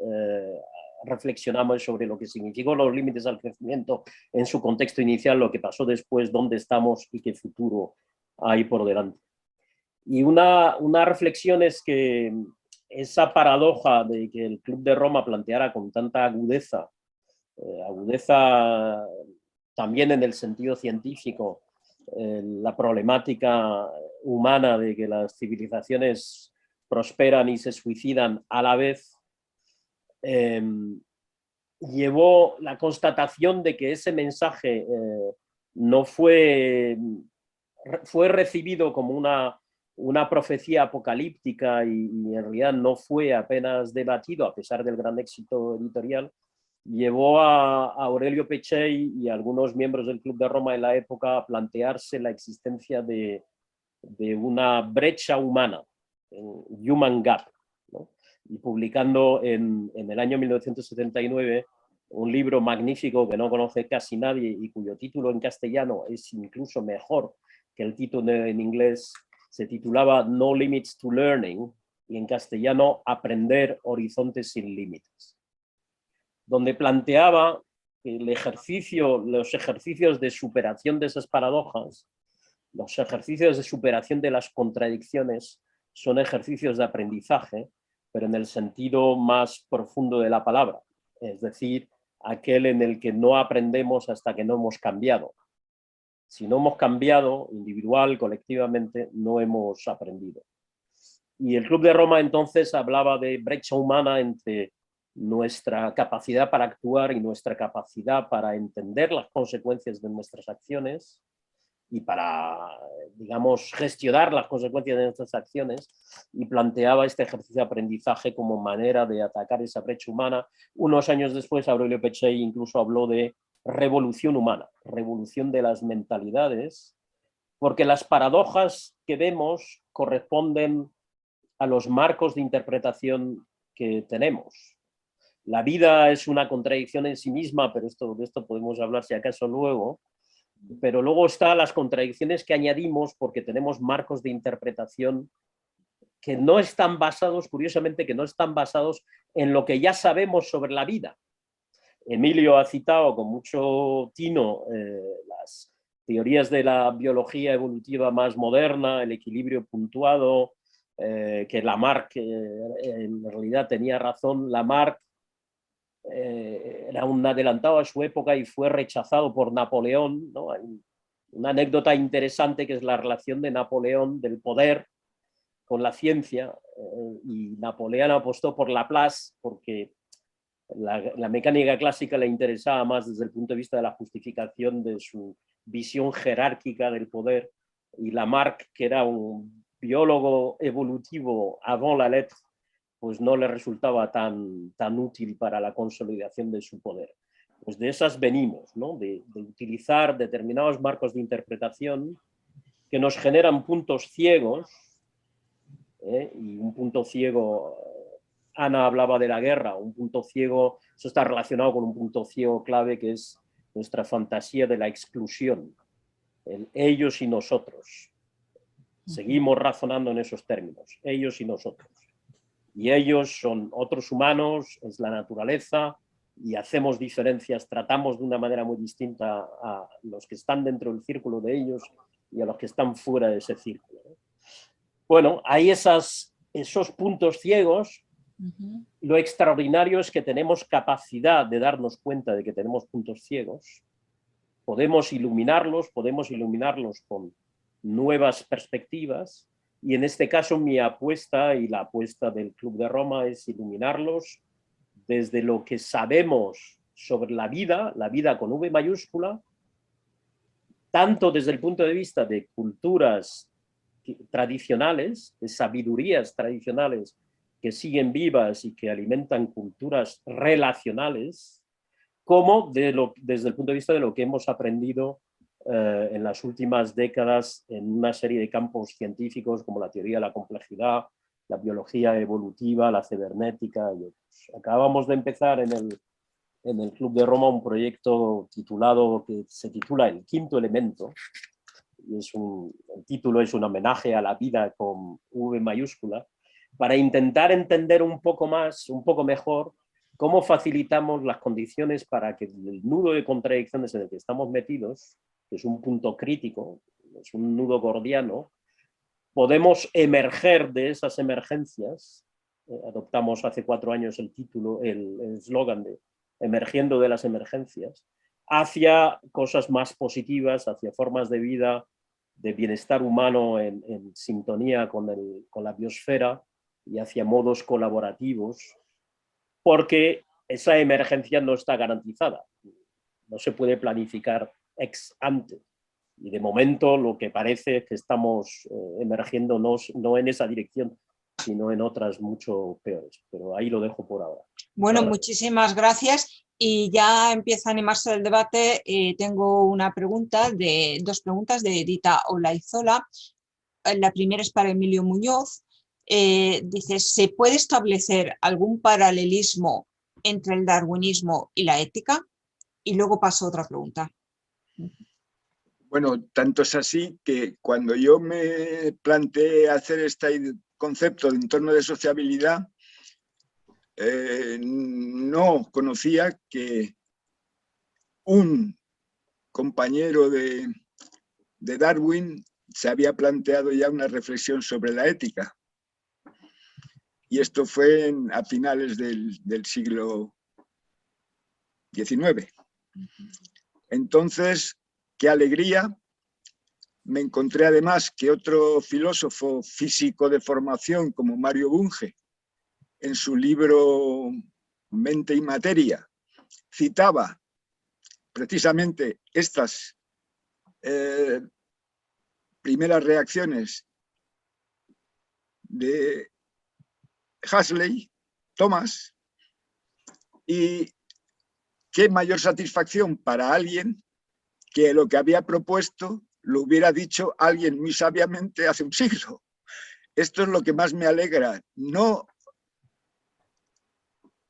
reflexionamos sobre lo que significó los límites al crecimiento en su contexto inicial, lo que pasó después, dónde estamos y qué futuro hay por delante. Y una reflexión es que esa paradoja de que el Club de Roma planteara con tanta agudeza, agudeza también en el sentido científico, la problemática humana de que las civilizaciones prosperan y se suicidan a la vez, llevó la constatación de que ese mensaje no fue recibido como una profecía apocalíptica y en realidad no fue apenas debatido a pesar del gran éxito editorial. Llevó a Aurelio Peccei y a algunos miembros del Club de Roma en la época a plantearse la existencia de una brecha humana, human gap, ¿no? Y publicando en el año 1979 un libro magnífico que no conoce casi nadie y cuyo título en castellano es incluso mejor que el título en inglés. Se titulaba No Limits to Learning y en castellano Aprender Horizontes sin Límites, donde planteaba que los ejercicios de superación de esas paradojas, los ejercicios de superación de las contradicciones, son ejercicios de aprendizaje, pero en el sentido más profundo de la palabra, es decir, aquel en el que no aprendemos hasta que no hemos cambiado. Si no hemos cambiado, individual, colectivamente, no hemos aprendido. Y el Club de Roma entonces hablaba de brecha humana entre nuestra capacidad para actuar y nuestra capacidad para entender las consecuencias de nuestras acciones y para, digamos, gestionar las consecuencias de nuestras acciones, y planteaba este ejercicio de aprendizaje como manera de atacar esa brecha humana. Unos años después, Aurelio Peccei incluso habló de revolución humana, revolución de las mentalidades, porque las paradojas que vemos corresponden a los marcos de interpretación que tenemos. La vida es una contradicción en sí misma, pero de esto podemos hablar si acaso luego. Pero luego están las contradicciones que añadimos porque tenemos marcos de interpretación que no están basados, curiosamente, que no están basados en lo que ya sabemos sobre la vida. Emilio ha citado con mucho tino las teorías de la biología evolutiva más moderna, el equilibrio puntuado, que Lamarck en realidad tenía razón. Lamarck era un adelantado a su época y fue rechazado por Napoleón, ¿no? Hay una anécdota interesante que es la relación de Napoleón del poder con la ciencia, y Napoleón apostó por Laplace porque la mecánica clásica le interesaba más desde el punto de vista de la justificación de su visión jerárquica del poder, y Lamarck, que era un biólogo evolutivo avant la lettre, pues no le resultaba tan útil para la consolidación de su poder. Pues de esas venimos, ¿no? de utilizar determinados marcos de interpretación que nos generan puntos ciegos, y un punto ciego, Ana hablaba de la guerra, un punto ciego, eso está relacionado con un punto ciego clave que es nuestra fantasía de la exclusión, el ellos y nosotros. Seguimos razonando en esos términos, ellos y nosotros. Y ellos son otros humanos, es la naturaleza, y hacemos diferencias, tratamos de una manera muy distinta a los que están dentro del círculo de ellos y a los que están fuera de ese círculo. Bueno, hay esos puntos ciegos. Lo extraordinario es que tenemos capacidad de darnos cuenta de que tenemos puntos ciegos. Podemos iluminarlos con nuevas perspectivas. Y en este caso mi apuesta y la apuesta del Club de Roma es iluminarlos desde lo que sabemos sobre la vida con V mayúscula, tanto desde el punto de vista de culturas tradicionales, de sabidurías tradicionales que siguen vivas y que alimentan culturas relacionales, como desde el punto de vista de lo que hemos aprendido en las últimas décadas en una serie de campos científicos como la teoría de la complejidad, la biología evolutiva, la cibernética y otros. Acabamos de empezar en el Club de Roma un proyecto titulado, que se titula El Quinto Elemento, y el título es un homenaje a la vida con V mayúscula, para intentar entender un poco más, un poco mejor, cómo facilitamos las condiciones para que el nudo de contradicciones en el que estamos metidos, que es un punto crítico, es un nudo gordiano, podemos emerger de esas emergencias. Adoptamos hace 4 años el título, el eslogan de Emergiendo de las emergencias, hacia cosas más positivas, hacia formas de vida, de bienestar humano en sintonía con la biosfera y hacia modos colaborativos, porque esa emergencia no está garantizada. No se puede planificar ex ante. Y de momento lo que parece es que estamos emergiendo no en esa dirección, sino en otras mucho peores. Pero ahí lo dejo por ahora. Bueno, muchísimas gracias. Y ya empieza a animarse el debate. Tengo una pregunta, dos preguntas de Edita Olaizola. La primera es para Emilio Muñoz. Dice, ¿se puede establecer algún paralelismo entre el darwinismo y la ética? Y luego paso a otra pregunta. Bueno, tanto es así que cuando yo me planteé hacer este concepto de entorno de sociabilidad, no conocía que un compañero de Darwin se había planteado ya una reflexión sobre la ética. Y esto fue a finales del siglo XIX. Entonces, qué alegría. Me encontré además que otro filósofo físico de formación como Mario Bunge, en su libro Mente y Materia, citaba precisamente estas primeras reacciones de Huxley, Thomas, y qué mayor satisfacción para alguien que lo que había propuesto lo hubiera dicho alguien muy sabiamente hace un siglo. Esto es lo que más me alegra, no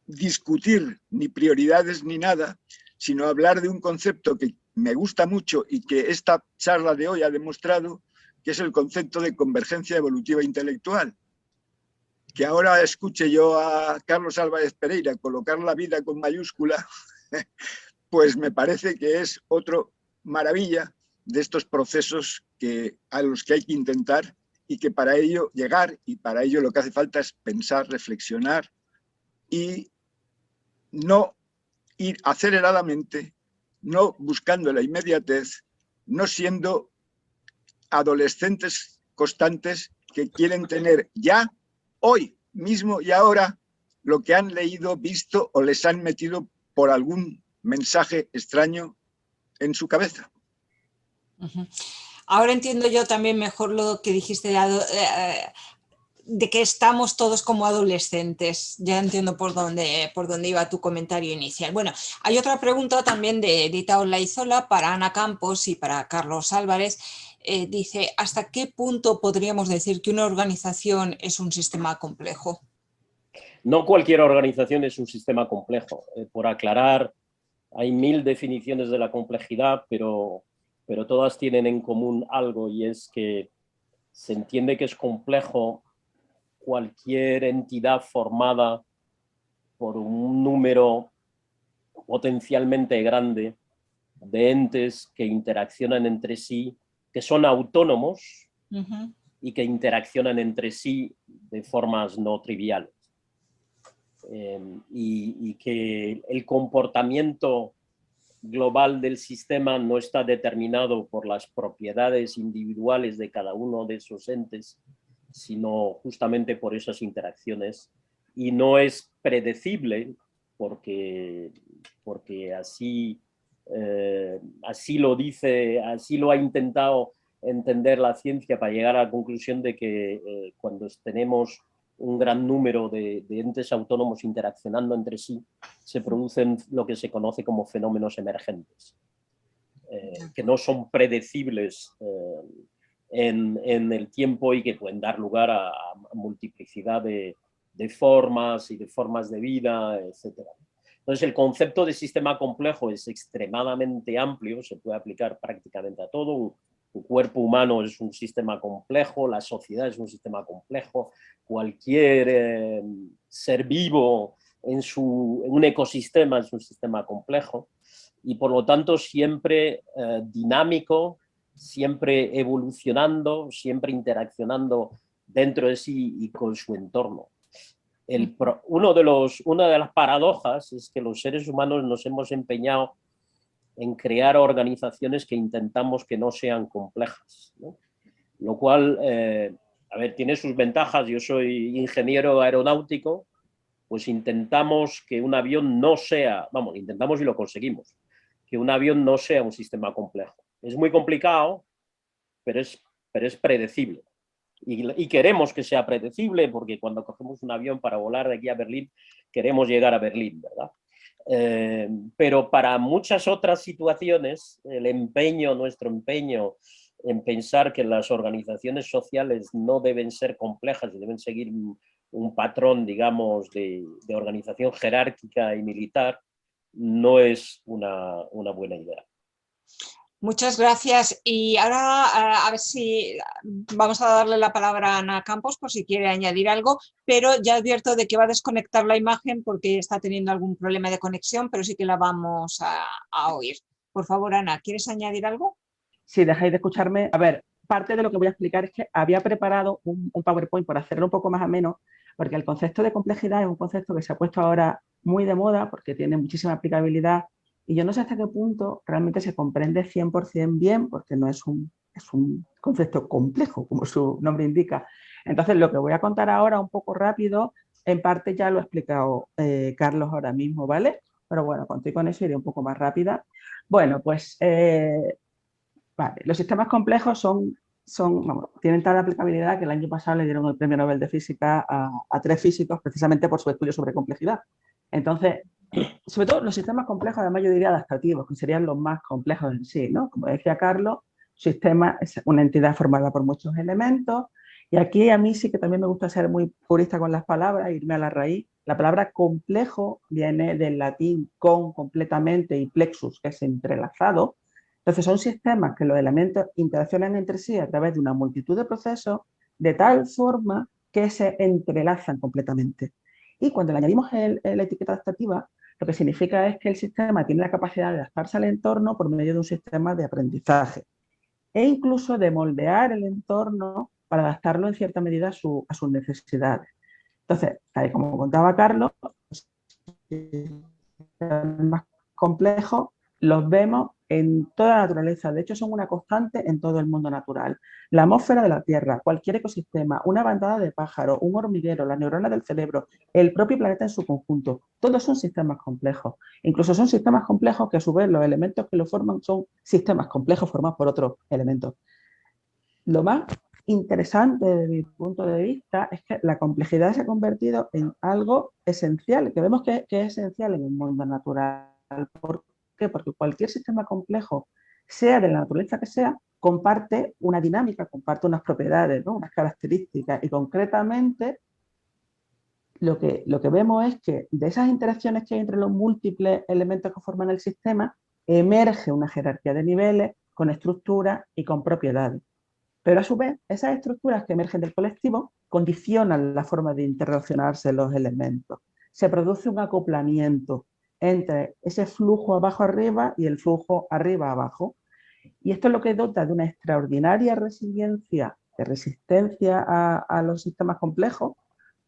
discutir ni prioridades ni nada, sino hablar de un concepto que me gusta mucho y que esta charla de hoy ha demostrado, que es el concepto de convergencia evolutiva intelectual. Que ahora escuche yo a Carlos Álvarez Pereira colocar la vida con mayúscula, pues me parece que es otra maravilla de estos procesos a los que hay que intentar y que para ello llegar, y para ello lo que hace falta es pensar, reflexionar y no ir aceleradamente, no buscando la inmediatez, no siendo adolescentes constantes que quieren tener ya, hoy mismo y ahora, lo que han leído, visto o les han metido por algún mensaje extraño en su cabeza. Ahora entiendo yo también mejor lo que dijiste de que estamos todos como adolescentes. Ya entiendo por dónde iba tu comentario inicial. Bueno, hay otra pregunta también de Edita Olaizola para Ana Campos y para Carlos Álvarez. Dice, ¿hasta qué punto podríamos decir que una organización es un sistema complejo? No cualquier organización es un sistema complejo. Por aclarar, hay 1000 definiciones de la complejidad, pero todas tienen en común algo, y es que se entiende que es complejo cualquier entidad formada por un número potencialmente grande de entes que interaccionan entre sí, que son autónomos y que interaccionan entre sí de formas no triviales. Y que el comportamiento global del sistema no está determinado por las propiedades individuales de cada uno de esos entes, sino justamente por esas interacciones, y no es predecible porque así lo ha intentado entender la ciencia para llegar a la conclusión de que cuando tenemos un gran número de entes autónomos interaccionando entre sí, se producen lo que se conoce como fenómenos emergentes. que no son predecibles en el tiempo y que pueden dar lugar a multiplicidad de formas y de formas de vida, etc. Entonces, el concepto de sistema complejo es extremadamente amplio, se puede aplicar prácticamente a todo. Un cuerpo humano es un sistema complejo, la sociedad es un sistema complejo, cualquier ser vivo en un ecosistema es un sistema complejo y por lo tanto siempre dinámico, siempre evolucionando, siempre interaccionando dentro de sí y con su entorno. Una de las paradojas es que los seres humanos nos hemos empeñado en crear organizaciones que intentamos que no sean complejas, ¿no? Lo cual, a ver, tiene sus ventajas. Yo soy ingeniero aeronáutico, pues intentamos que un avión no sea, vamos, intentamos y lo conseguimos, que un avión no sea un sistema complejo. Es muy complicado, pero es predecible. Y queremos que sea predecible porque cuando cogemos un avión para volar de aquí a Berlín, queremos llegar a Berlín, ¿verdad? Pero para muchas otras situaciones, nuestro empeño en pensar que las organizaciones sociales no deben ser complejas y deben seguir un patrón, digamos, de organización jerárquica y militar, no es una buena idea. Muchas gracias. Y ahora a ver si vamos a darle la palabra a Ana Campos por si quiere añadir algo, pero ya advierto de que va a desconectar la imagen porque está teniendo algún problema de conexión, pero sí que la vamos a oír. Por favor, Ana, ¿quieres añadir algo? Si dejáis de escucharme, a ver, parte de lo que voy a explicar es que había preparado un PowerPoint por hacerlo un poco más ameno, porque el concepto de complejidad es un concepto que se ha puesto ahora muy de moda porque tiene muchísima aplicabilidad y yo no sé hasta qué punto realmente se comprende 100% bien, porque no es un concepto complejo, como su nombre indica. Entonces, lo que voy a contar ahora un poco rápido, en parte ya lo ha explicado Carlos ahora mismo, ¿vale? Pero bueno, conté con eso, iré un poco más rápida. Bueno, pues vale, los sistemas complejos tienen tal aplicabilidad que el año pasado le dieron el premio Nobel de Física a 3 físicos precisamente por su estudio sobre complejidad. Entonces, sobre todo los sistemas complejos, además yo diría adaptativos, que serían los más complejos en sí, ¿no? Como decía Carlos, sistema es una entidad formada por muchos elementos y aquí a mí sí que también me gusta ser muy purista con las palabras, irme a la raíz. La palabra complejo viene del latín con, completamente, y plexus, que es entrelazado. Entonces son sistemas que los elementos interaccionan entre sí a través de una multitud de procesos de tal forma que se entrelazan completamente. Y cuando le añadimos la etiqueta adaptativa, lo que significa es que el sistema tiene la capacidad de adaptarse al entorno por medio de un sistema de aprendizaje e incluso de moldear el entorno para adaptarlo en cierta medida a sus necesidades. Entonces, tal y como contaba Carlos, los sistemas más complejos los vemos en toda la naturaleza. De hecho, son una constante en todo el mundo natural. La atmósfera de la Tierra, cualquier ecosistema, una bandada de pájaros, un hormiguero, las neuronas del cerebro, el propio planeta en su conjunto, todos son sistemas complejos. Incluso son sistemas complejos que a su vez los elementos que lo forman son sistemas complejos formados por otros elementos. Lo más interesante desde mi punto de vista es que la complejidad se ha convertido en algo esencial, que vemos que es esencial en el mundo natural. ¿Por qué? Porque cualquier sistema complejo, sea de la naturaleza que sea, comparte una dinámica, comparte unas propiedades, ¿no? Unas características y concretamente lo que vemos es que de esas interacciones que hay entre los múltiples elementos que forman el sistema emerge una jerarquía de niveles con estructuras y con propiedades. Pero a su vez, esas estructuras que emergen del colectivo condicionan la forma de interrelacionarse los elementos. Se produce un acoplamiento entre ese flujo abajo-arriba y el flujo arriba-abajo. Y esto es lo que dota de una extraordinaria resistencia a los sistemas complejos,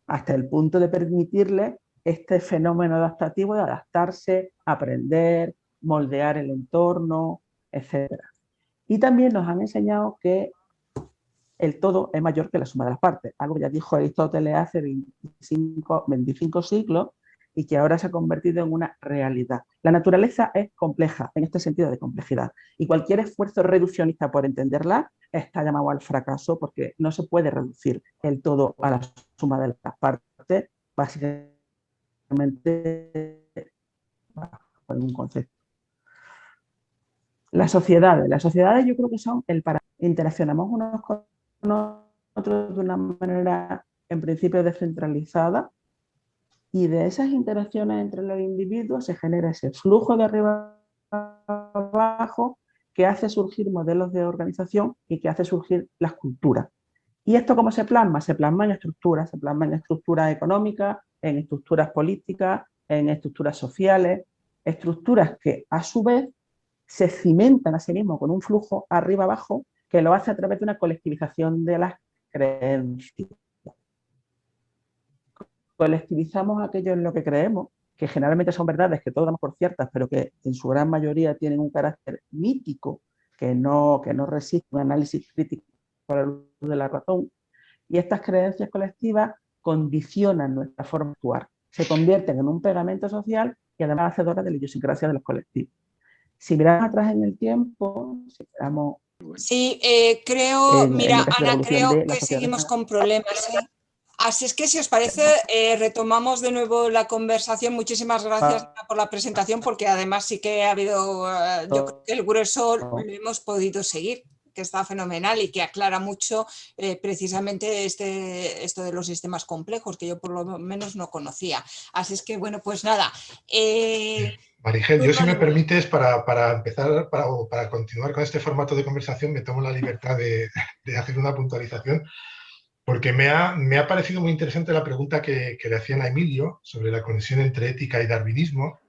hasta el punto de permitirle este fenómeno adaptativo de adaptarse, aprender, moldear el entorno, etc. Y también nos han enseñado que el todo es mayor que la suma de las partes, algo que ya dijo Aristóteles hace 25 siglos y que ahora se ha convertido en una realidad. La naturaleza es compleja, en este sentido de complejidad, y cualquier esfuerzo reduccionista por entenderla está llamado al fracaso porque no se puede reducir el todo a la suma de las partes, básicamente en un concepto. Las sociedades yo creo que son el para. Interaccionamos unos con otros de una manera en principio descentralizada y de esas interacciones entre los individuos se genera ese flujo de arriba a abajo que hace surgir modelos de organización y que hace surgir las culturas. ¿Y esto cómo se plasma? Se plasma en estructuras, económicas, en estructuras políticas, en estructuras sociales, estructuras que a su vez se cimentan a sí mismos con un flujo arriba-abajo que lo hace a través de una colectivización de las creencias. Colectivizamos aquello en lo que creemos, que generalmente son verdades que todos damos por ciertas, pero que en su gran mayoría tienen un carácter mítico que no resiste un análisis crítico por la luz de la razón. Y estas creencias colectivas condicionan nuestra forma de actuar, se convierten en un pegamento social y además hacedoras de la idiosincrasia de los colectivos. Si miramos atrás en el tiempo, si miramos... Sí, creo, mira, Ana, creo que sociedades. seguimos con problemas, ¿eh? Así es que, si os parece, retomamos de nuevo la conversación. Muchísimas gracias por la presentación, porque además sí que ha habido, yo creo que el grueso lo hemos podido seguir, que está fenomenal y que aclara mucho precisamente esto de los sistemas complejos, que yo por lo menos no conocía. Así es que, bueno, pues nada. Marigel, yo, si me permites, para empezar, para continuar con este formato de conversación, me tomo la libertad de hacer una puntualización, porque me ha parecido muy interesante la pregunta que le hacían a Emilio sobre la conexión entre ética y darwinismo.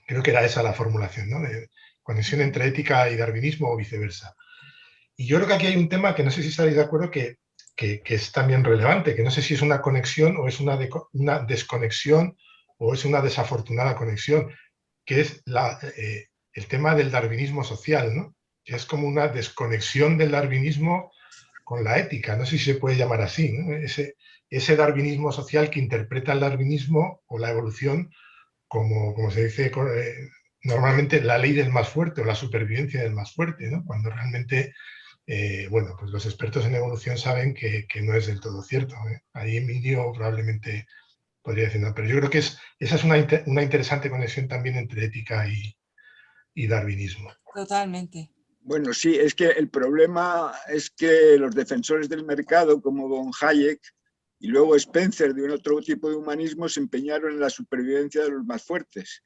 Creo que era esa la formulación, ¿no? De conexión entre ética y darwinismo o viceversa. Y yo creo que aquí hay un tema que no sé si estaréis de acuerdo que es también relevante, que no sé si es una conexión o es una desconexión o es una desafortunada conexión, que es el tema del darwinismo social, ¿no? Que es como una desconexión del darwinismo con la ética, no sé si se puede llamar así, ¿no? Ese darwinismo social que interpreta el darwinismo o la evolución como se dice normalmente, la ley del más fuerte o la supervivencia del más fuerte, ¿no? Cuando realmente, bueno, pues los expertos en evolución saben que no es del todo cierto, ¿eh? Ahí Emilio probablemente podría decir, no, pero yo creo que esa es una interesante conexión también entre ética y darwinismo. Totalmente. Bueno, sí, es que el problema es que los defensores del mercado, como von Hayek y luego Spencer, de un otro tipo de humanismo, se empeñaron en la supervivencia de los más fuertes.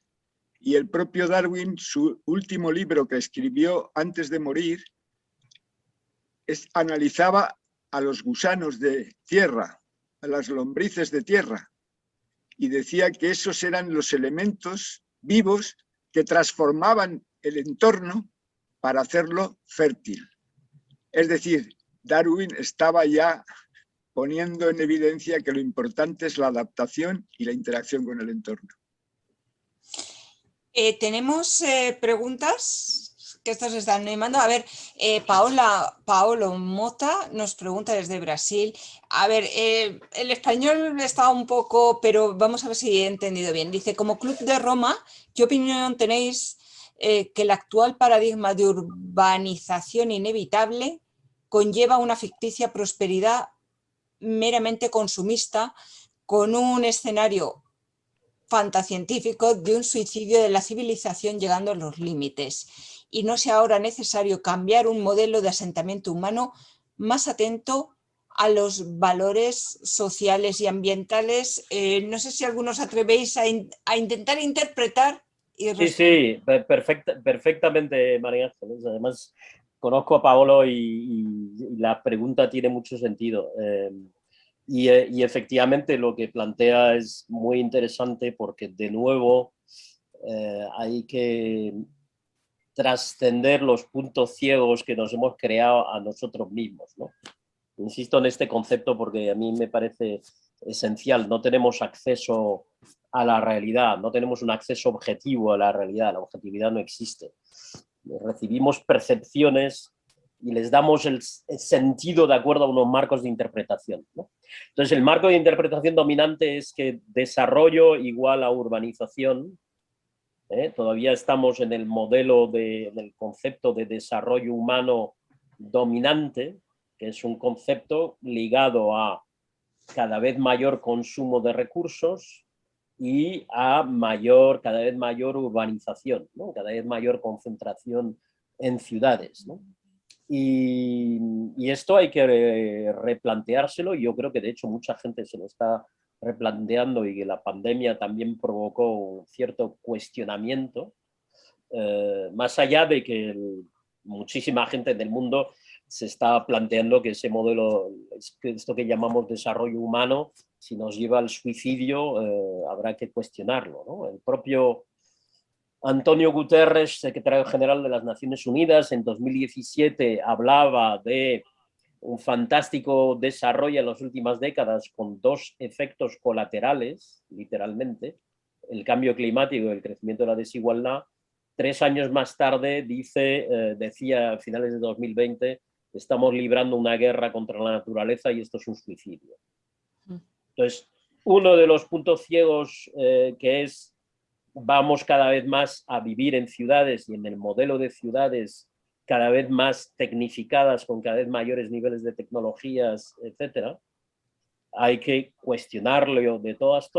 Y el propio Darwin, su último libro que escribió antes de morir, analizaba a los gusanos de tierra, a las lombrices de tierra, y decía que esos eran los elementos vivos que transformaban el entorno para hacerlo fértil. Es decir, Darwin estaba ya poniendo en evidencia que lo importante es la adaptación y la interacción con el entorno. Tenemos preguntas que estas están animando. A ver, Paolo Mota nos pregunta desde Brasil. A ver, el español está un poco, pero vamos a ver si he entendido bien. Dice, como Club de Roma, ¿qué opinión tenéis que el actual paradigma de urbanización inevitable conlleva una ficticia prosperidad meramente consumista con un escenario fantascientífico de un suicidio de la civilización llegando a los límites, y no sea ahora necesario cambiar un modelo de asentamiento humano más atento a los valores sociales y ambientales? No sé si algunos atrevéis a intentar interpretar y responder. Sí, perfectamente, María Ángeles. Además, conozco a Paolo y la pregunta tiene mucho sentido. Y efectivamente lo que plantea es muy interesante, porque de nuevo hay que trascender los puntos ciegos que nos hemos creado a nosotros mismos, ¿no? Insisto en este concepto porque a mí me parece esencial. No tenemos acceso a la realidad, no tenemos un acceso objetivo a la realidad, la objetividad no existe. Recibimos percepciones y les damos el sentido de acuerdo a unos marcos de interpretación, ¿no? Entonces, el marco de interpretación dominante es que desarrollo igual a urbanización. Todavía estamos en el modelo del concepto de desarrollo humano dominante, que es un concepto ligado a cada vez mayor consumo de recursos y a cada vez mayor urbanización, ¿no? Cada vez mayor concentración en ciudades, ¿no? Y esto hay que replanteárselo, y yo creo que de hecho mucha gente se lo está replanteando, y que la pandemia también provocó un cierto cuestionamiento, más allá de que muchísima gente del mundo se está planteando que ese modelo, esto que llamamos desarrollo humano, si nos lleva al suicidio, habrá que cuestionarlo, ¿no? El propio Antonio Guterres, secretario general de las Naciones Unidas, en 2017 hablaba de un fantástico desarrollo en las últimas décadas con dos efectos colaterales, literalmente, el cambio climático y el crecimiento de la desigualdad. 3 años más tarde decía a finales de 2020, estamos librando una guerra contra la naturaleza y esto es un suicidio. Entonces, uno de los puntos ciegos que es, vamos cada vez más a vivir en ciudades y en el modelo de ciudades cada vez más tecnificadas, con cada vez mayores niveles de tecnologías, etcétera. Hay que cuestionarlo de todas,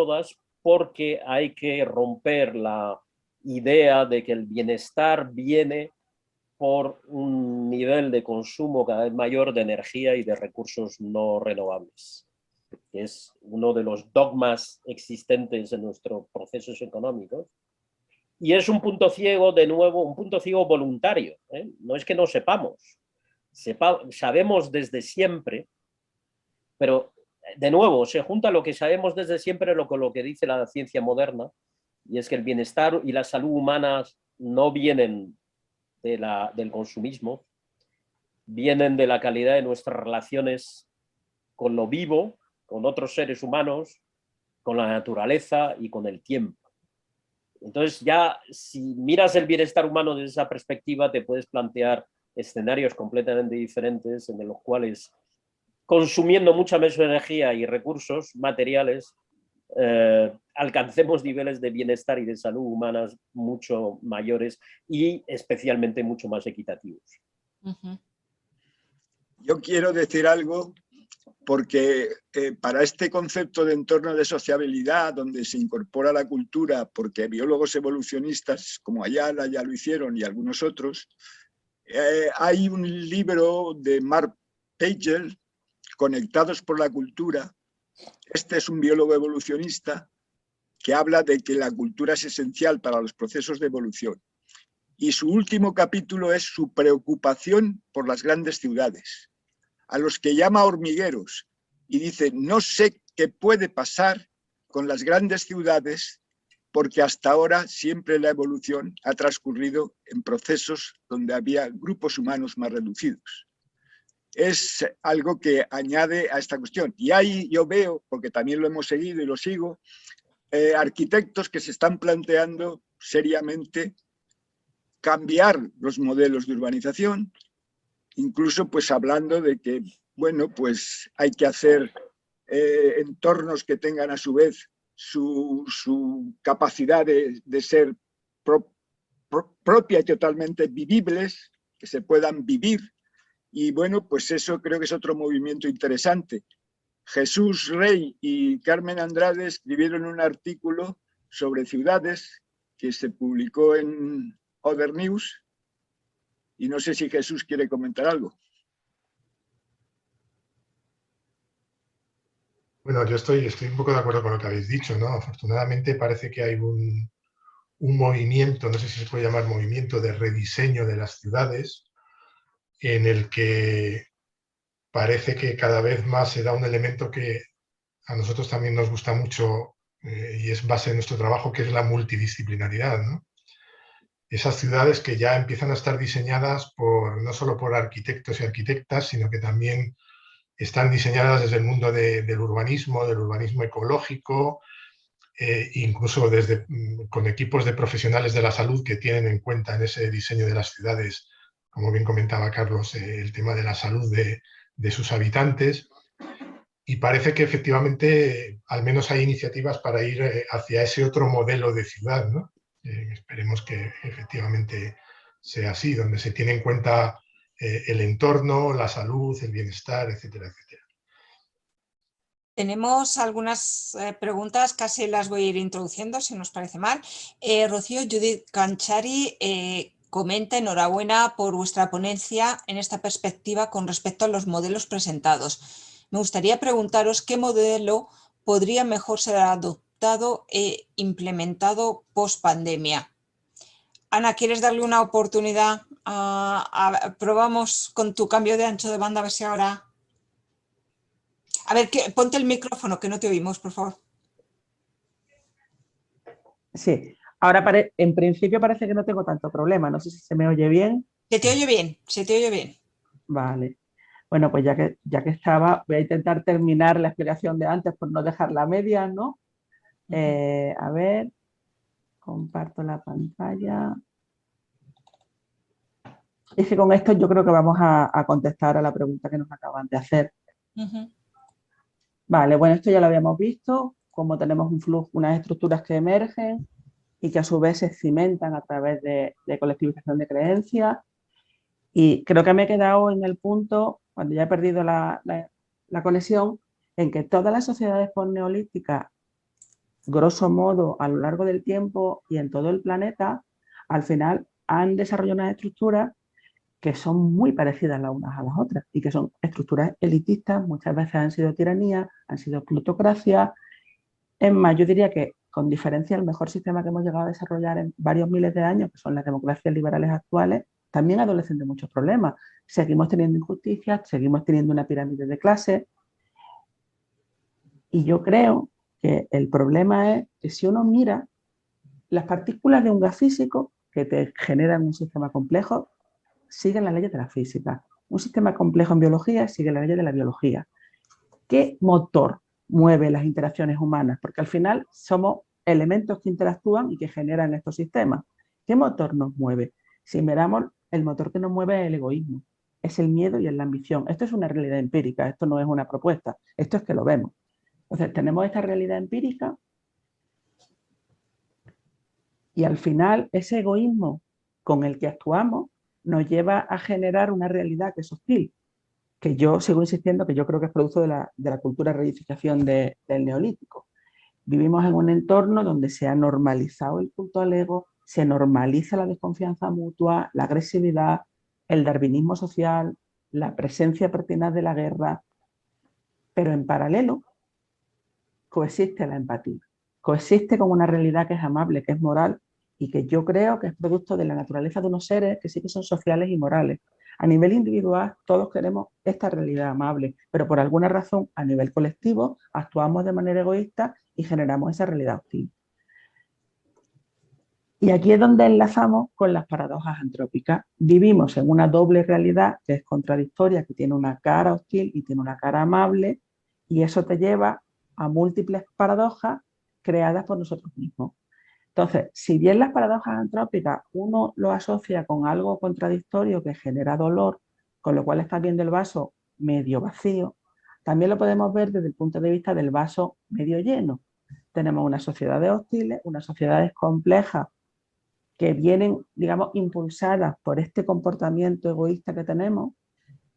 porque hay que romper la idea de que el bienestar viene por un nivel de consumo cada vez mayor de energía y de recursos no renovables, que es uno de los dogmas existentes en nuestros procesos económicos. Y es un punto ciego, de nuevo, un punto ciego voluntario, ¿eh? No es que no sepamos, sabemos desde siempre, pero de nuevo se junta lo que sabemos desde siempre con lo que dice la ciencia moderna, y es que el bienestar y la salud humanas no vienen del consumismo, vienen de la calidad de nuestras relaciones con lo vivo, con otros seres humanos, con la naturaleza y con el tiempo. Entonces ya, si miras el bienestar humano desde esa perspectiva, te puedes plantear escenarios completamente diferentes en los cuales, consumiendo mucha menos energía y recursos materiales, alcancemos niveles de bienestar y de salud humanas mucho mayores y especialmente mucho más equitativos. Yo quiero decir algo, porque para este concepto de entorno de sociabilidad, donde se incorpora la cultura, porque biólogos evolucionistas como Ayala ya lo hicieron y algunos otros, hay un libro de Mark Pagel, Conectados por la cultura. Este es un biólogo evolucionista que habla de que la cultura es esencial para los procesos de evolución. Y su último capítulo es su preocupación por las grandes ciudades, a los que llama hormigueros, y dice, no sé qué puede pasar con las grandes ciudades, porque hasta ahora siempre la evolución ha transcurrido en procesos donde había grupos humanos más reducidos. Es algo que añade a esta cuestión. Y ahí yo veo, porque también lo hemos seguido y lo sigo, arquitectos que se están planteando seriamente cambiar los modelos de urbanización, incluso pues hablando de que, bueno, pues hay que hacer entornos que tengan a su vez su capacidad de ser propia y totalmente vivibles, que se puedan vivir. Y bueno, pues eso creo que es otro movimiento interesante. Jesús Rey y Carmen Andrade escribieron un artículo sobre ciudades que se publicó en Other News, y no sé si Jesús quiere comentar algo. Bueno, yo estoy un poco de acuerdo con lo que habéis dicho, ¿no? Afortunadamente parece que hay un movimiento, no sé si se puede llamar movimiento, de rediseño de las ciudades, en el que parece que cada vez más se da un elemento que a nosotros también nos gusta mucho y es base de nuestro trabajo, que es la multidisciplinaridad, ¿no? Esas ciudades que ya empiezan a estar diseñadas no solo por arquitectos y arquitectas, sino que también están diseñadas desde el mundo del urbanismo ecológico, incluso con equipos de profesionales de la salud que tienen en cuenta en ese diseño de las ciudades, como bien comentaba Carlos, el tema de la salud de sus habitantes. Y parece que efectivamente al menos hay iniciativas para ir hacia ese otro modelo de ciudad, ¿no? Esperemos que efectivamente sea así, donde se tiene en cuenta el entorno, la salud, el bienestar, etcétera, etcétera. Tenemos algunas preguntas, casi las voy a ir introduciendo, si nos parece mal. Rocío Judith Canchari comenta: enhorabuena por vuestra ponencia en esta perspectiva con respecto a los modelos presentados. Me gustaría preguntaros qué modelo podría mejor ser adoptado e implementado post pandemia. Ana, ¿quieres darle una oportunidad? Probamos con tu cambio de ancho de banda, a ver si ahora... A ver, ponte el micrófono, que no te oímos, por favor. Sí, ahora en principio parece que no tengo tanto problema. No sé si se me oye bien. Se te oye bien, se te oye bien. Vale. Bueno, pues ya que estaba, voy a intentar terminar la explicación de antes por no dejarla a media, ¿no? A ver, comparto la pantalla. Y que con esto yo creo que vamos a contestar a la pregunta que nos acaban de hacer. Vale, bueno, esto ya lo habíamos visto, como tenemos un flujo, unas estructuras que emergen y que a su vez se cimentan a través de colectivización de creencias. Y creo que me he quedado en el punto, cuando ya he perdido la conexión, en que todas las sociedades postneolíticas, grosso modo, a lo largo del tiempo y en todo el planeta, al final han desarrollado unas estructuras que son muy parecidas las unas a las otras y que son estructuras elitistas, muchas veces han sido tiranías, han sido plutocracias. Es más, yo diría que con diferencia el mejor sistema que hemos llegado a desarrollar en varios miles de años, que son las democracias liberales actuales, también adolecen de muchos problemas. Seguimos teniendo injusticias, seguimos teniendo una pirámide de clases y yo creo que el problema es que si uno mira las partículas de un gas físico que te generan un sistema complejo, siguen las leyes de la física. Un sistema complejo en biología sigue las leyes de la biología. ¿Qué motor mueve las interacciones humanas? Porque al final somos elementos que interactúan y que generan estos sistemas. ¿Qué motor nos mueve? Si miramos, el motor que nos mueve es el egoísmo, es el miedo y es la ambición. Esto es una realidad empírica, esto no es una propuesta, esto es que lo vemos. Entonces, tenemos esta realidad empírica y al final ese egoísmo con el que actuamos nos lleva a generar una realidad que es hostil, que yo sigo insistiendo que yo creo que es producto de la cultura de reedificación del neolítico. Vivimos en un entorno donde se ha normalizado el culto al ego, se normaliza la desconfianza mutua, la agresividad, el darwinismo social, la presencia pertinaz de la guerra, pero en paralelo coexiste la empatía, coexiste con una realidad que es amable, que es moral y que yo creo que es producto de la naturaleza de unos seres que sí que son sociales y morales. A nivel individual todos queremos esta realidad amable, pero por alguna razón a nivel colectivo actuamos de manera egoísta y generamos esa realidad hostil. Y aquí es donde enlazamos con las paradojas antrópicas. Vivimos en una doble realidad que es contradictoria, que tiene una cara hostil y tiene una cara amable, y eso te lleva a múltiples paradojas creadas por nosotros mismos. Entonces, si bien las paradojas antrópicas uno lo asocia con algo contradictorio que genera dolor, con lo cual estás viendo el vaso medio vacío, también lo podemos ver desde el punto de vista del vaso medio lleno. Tenemos unas sociedades hostiles, unas sociedades complejas que vienen, digamos, impulsadas por este comportamiento egoísta que tenemos,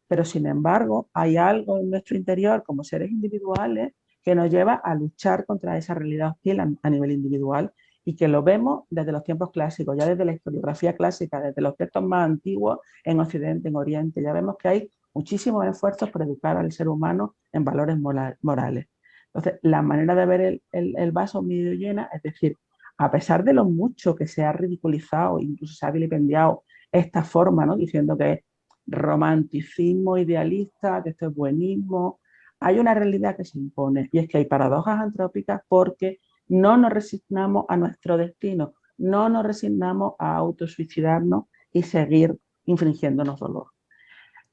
pero sin embargo hay algo en nuestro interior como seres individuales que nos lleva a luchar contra esa realidad hostil a nivel individual y que lo vemos desde los tiempos clásicos, ya desde la historiografía clásica, desde los textos más antiguos en Occidente, en Oriente, ya vemos que hay muchísimos esfuerzos por educar al ser humano en valores morales. Entonces, la manera de ver el vaso medio lleno, es decir, a pesar de lo mucho que se ha ridiculizado, incluso se ha vilipendiado esta forma, ¿no? Diciendo que es romanticismo idealista, que esto es buenismo, hay una realidad que se impone y es que hay paradojas antrópicas porque no nos resignamos a nuestro destino, no nos resignamos a autosuicidarnos y seguir infringiéndonos dolor.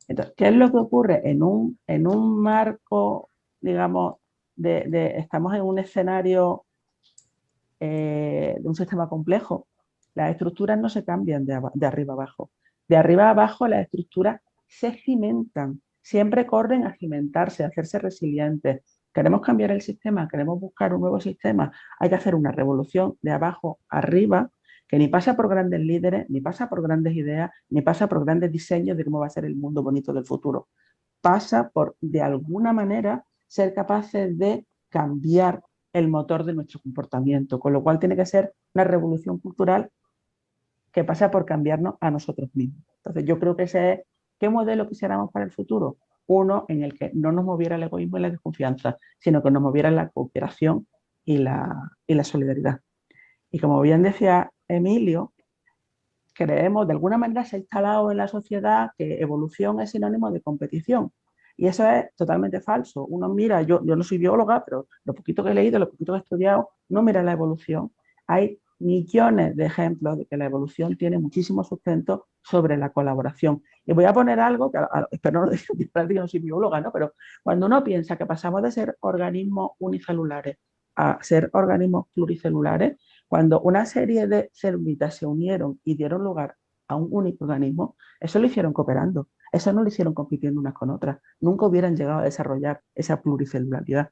Entonces, ¿qué es lo que ocurre? En un marco, digamos, estamos en un escenario de un sistema complejo, las estructuras no se cambian de arriba abajo. De arriba abajo las estructuras se cimentan, siempre corren a cimentarse, a hacerse resilientes. Queremos cambiar el sistema, queremos buscar un nuevo sistema, hay que hacer una revolución de abajo arriba que ni pasa por grandes líderes, ni pasa por grandes ideas, ni pasa por grandes diseños de cómo va a ser el mundo bonito del futuro. Pasa por, de alguna manera, ser capaces de cambiar el motor de nuestro comportamiento, con lo cual tiene que ser una revolución cultural que pasa por cambiarnos a nosotros mismos. Entonces yo creo que ese es, ¿qué modelo quisiéramos para el futuro? Uno en el que no nos moviera el egoísmo y la desconfianza, sino que nos moviera la cooperación y la solidaridad. Y como bien decía Emilio, creemos, de alguna manera se ha instalado en la sociedad que evolución es sinónimo de competición. Y eso es totalmente falso. Uno mira, yo no soy bióloga, pero lo poquito que he leído, lo poquito que he estudiado, no mira la evolución. Hay millones de ejemplos de que la evolución tiene muchísimo sustento sobre la colaboración. Y voy a poner algo, que espero no decir que no soy bióloga, ¿no? Pero cuando uno piensa que pasamos de ser organismos unicelulares a ser organismos pluricelulares, cuando una serie de células se unieron y dieron lugar a un único organismo, eso lo hicieron cooperando, eso no lo hicieron compitiendo unas con otras, nunca hubieran llegado a desarrollar esa pluricelularidad.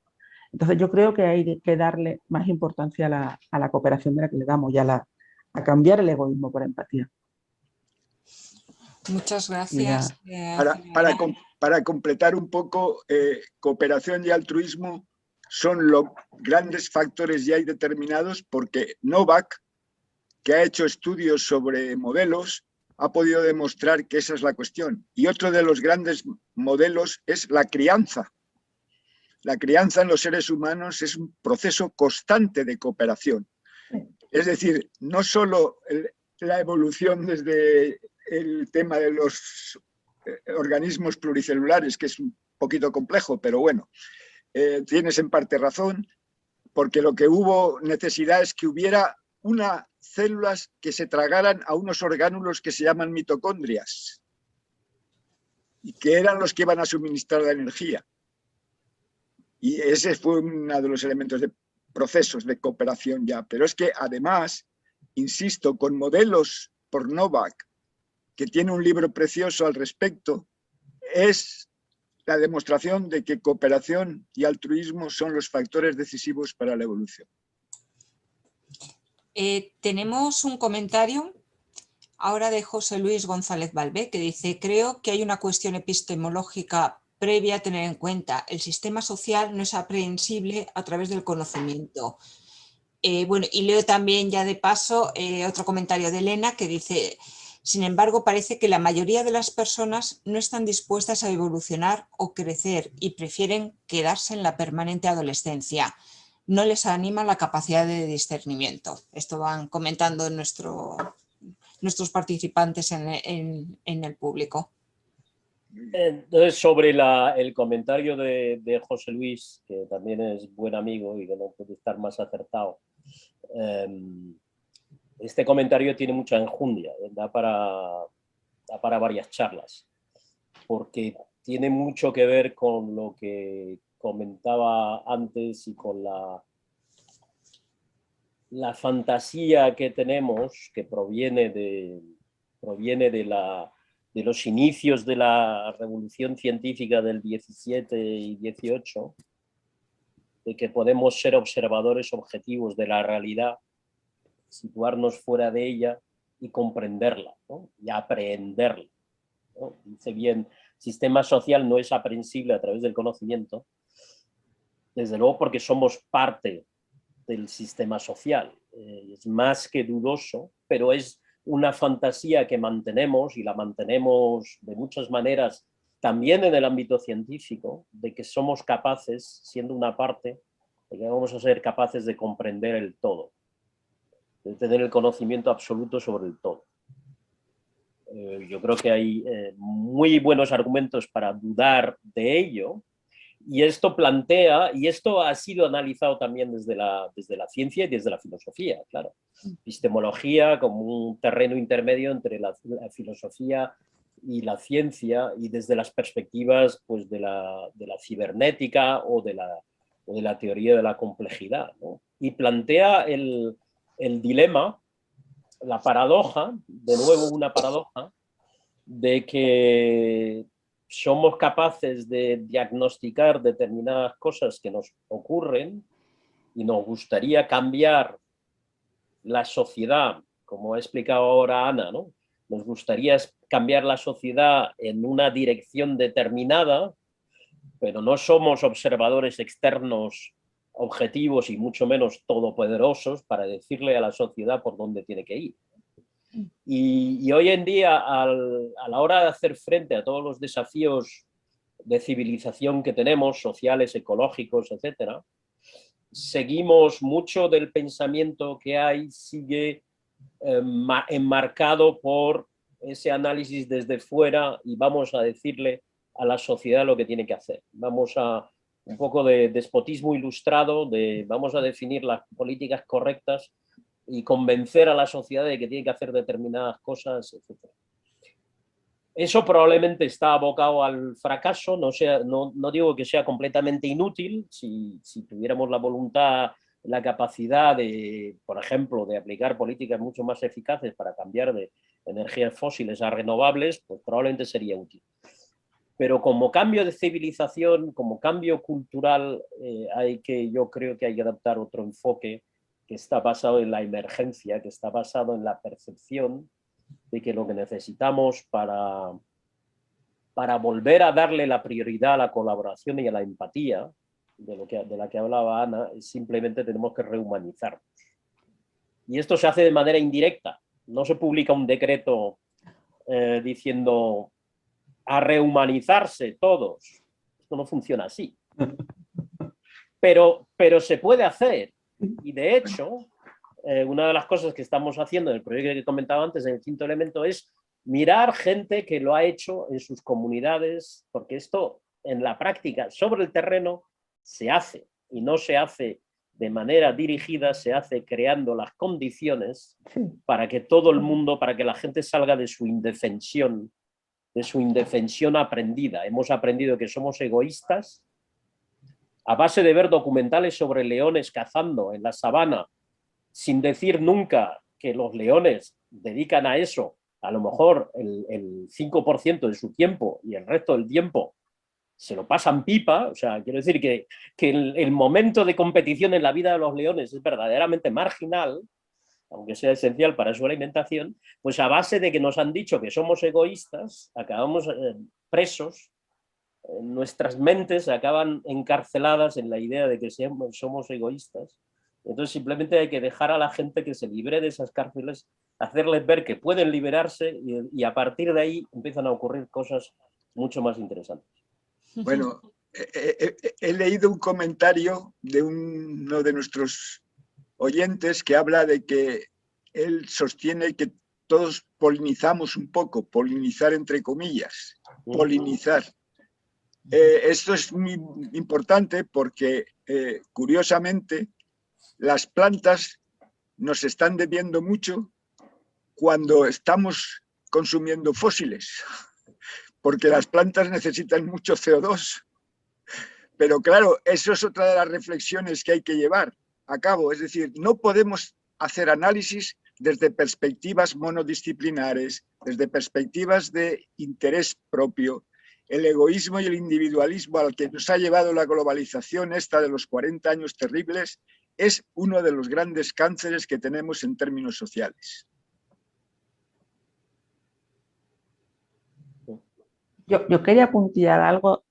Entonces yo creo que hay que darle más importancia a la cooperación de la que le damos y a cambiar el egoísmo por empatía. Muchas gracias. Para completar un poco, cooperación y altruismo son los grandes factores ya determinados, porque Novak, que ha hecho estudios sobre modelos, ha podido demostrar que esa es la cuestión. Y otro de los grandes modelos es la crianza. La crianza en los seres humanos es un proceso constante de cooperación. Es decir, no solo la evolución desde el tema de los organismos pluricelulares, que es un poquito complejo, pero bueno, tienes en parte razón, porque lo que hubo necesidad es que hubiera unas células que se tragaran a unos orgánulos que se llaman mitocondrias y que eran los que iban a suministrar la energía. Y ese fue uno de los elementos de procesos de cooperación ya. Pero es que además, insisto, con modelos por Novak, que tiene un libro precioso al respecto, es la demostración de que cooperación y altruismo son los factores decisivos para la evolución. Tenemos un comentario ahora de José Luis González Balbé, que dice: creo que hay una cuestión epistemológica previa a tener en cuenta. El sistema social no es aprehensible a través del conocimiento. Bueno, y leo también ya de paso otro comentario de Elena que dice: sin embargo, parece que la mayoría de las personas no están dispuestas a evolucionar o crecer y prefieren quedarse en la permanente adolescencia. No les anima la capacidad de discernimiento. Esto van comentando nuestros participantes en el público. Entonces, sobre el comentario de José Luis, que también es buen amigo y que no puede estar más acertado, este comentario tiene mucha enjundia, da para varias charlas, porque tiene mucho que ver con lo que comentaba antes y con la fantasía que tenemos, que proviene de los inicios de la revolución científica del 17 y 18, de que podemos ser observadores objetivos de la realidad, situarnos fuera de ella y comprenderla, ¿no? Y aprehenderla, ¿no? Dice bien, sistema social no es aprehensible a través del conocimiento, desde luego porque somos parte del sistema social. Es más que dudoso, pero es una fantasía que mantenemos, y la mantenemos de muchas maneras también en el ámbito científico, de que somos capaces, siendo una parte, de que vamos a ser capaces de comprender el todo, de tener el conocimiento absoluto sobre el todo. Yo creo que hay muy buenos argumentos para dudar de ello, y esto plantea, y esto ha sido analizado también desde la ciencia y desde la filosofía, claro. Epistemología como un terreno intermedio entre la filosofía y la ciencia, y desde las perspectivas pues, de la cibernética o de la teoría de la complejidad, ¿no? Y plantea el dilema, la paradoja, de nuevo una paradoja, de que somos capaces de diagnosticar determinadas cosas que nos ocurren y nos gustaría cambiar la sociedad, como ha explicado ahora Ana, ¿no? Nos gustaría cambiar la sociedad en una dirección determinada, pero no somos observadores externos objetivos y mucho menos todopoderosos para decirle a la sociedad por dónde tiene que ir. Y hoy en día, a la hora de hacer frente a todos los desafíos de civilización que tenemos, sociales, ecológicos, etcétera, seguimos mucho del pensamiento que hay, sigue enmarcado por ese análisis desde fuera y vamos a decirle a la sociedad lo que tiene que hacer. Vamos a un poco de despotismo ilustrado, vamos a definir las políticas correctas y convencer a la sociedad de que tiene que hacer determinadas cosas, etc. Eso probablemente está abocado al fracaso, no digo que sea completamente inútil, si tuviéramos la voluntad, la capacidad de, por ejemplo, de aplicar políticas mucho más eficaces para cambiar de energías fósiles a renovables, pues probablemente sería útil. Pero como cambio de civilización, como cambio cultural, yo creo que hay que adaptar otro enfoque que está basado en la emergencia, que está basado en la percepción de que lo que necesitamos para volver a darle la prioridad a la colaboración y a la empatía, de la que hablaba Ana, es simplemente tenemos que rehumanizarnos. Y esto se hace de manera indirecta. No se publica un decreto diciendo a rehumanizarse todos. Esto no funciona así. Pero se puede hacer. Y de hecho, una de las cosas que estamos haciendo en el proyecto que comentaba antes, en el quinto elemento, es mirar gente que lo ha hecho en sus comunidades, porque esto en la práctica, sobre el terreno, se hace, y no se hace de manera dirigida, se hace creando las condiciones para que todo el mundo, para que la gente salga de su indefensión aprendida. Hemos aprendido que somos egoístas a base de ver documentales sobre leones cazando en la sabana, sin decir nunca que los leones dedican a eso a lo mejor el 5% de su tiempo y el resto del tiempo se lo pasan pipa. O sea, quiero decir que el momento de competición en la vida de los leones es verdaderamente marginal, aunque sea esencial para su alimentación, pues a base de que nos han dicho que somos egoístas, acabamos presos, nuestras mentes acaban encarceladas en la idea de que somos egoístas. Entonces simplemente hay que dejar a la gente que se libre de esas cárceles, hacerles ver que pueden liberarse y a partir de ahí empiezan a ocurrir cosas mucho más interesantes. Bueno, he leído un comentario de uno de nuestros oyentes que habla de que él sostiene que todos polinizamos un poco, polinizar entre comillas, polinizar. Esto es muy importante porque, curiosamente, las plantas nos están debiendo mucho cuando estamos consumiendo fósiles, porque las plantas necesitan mucho CO2. Pero claro, eso es otra de las reflexiones que hay que llevar a cabo. Es decir, no podemos hacer análisis desde perspectivas monodisciplinares, desde perspectivas de interés propio. El egoísmo y el individualismo al que nos ha llevado la globalización esta de los 40 años terribles es uno de los grandes cánceres que tenemos en términos sociales. Yo quería apuntillar algo,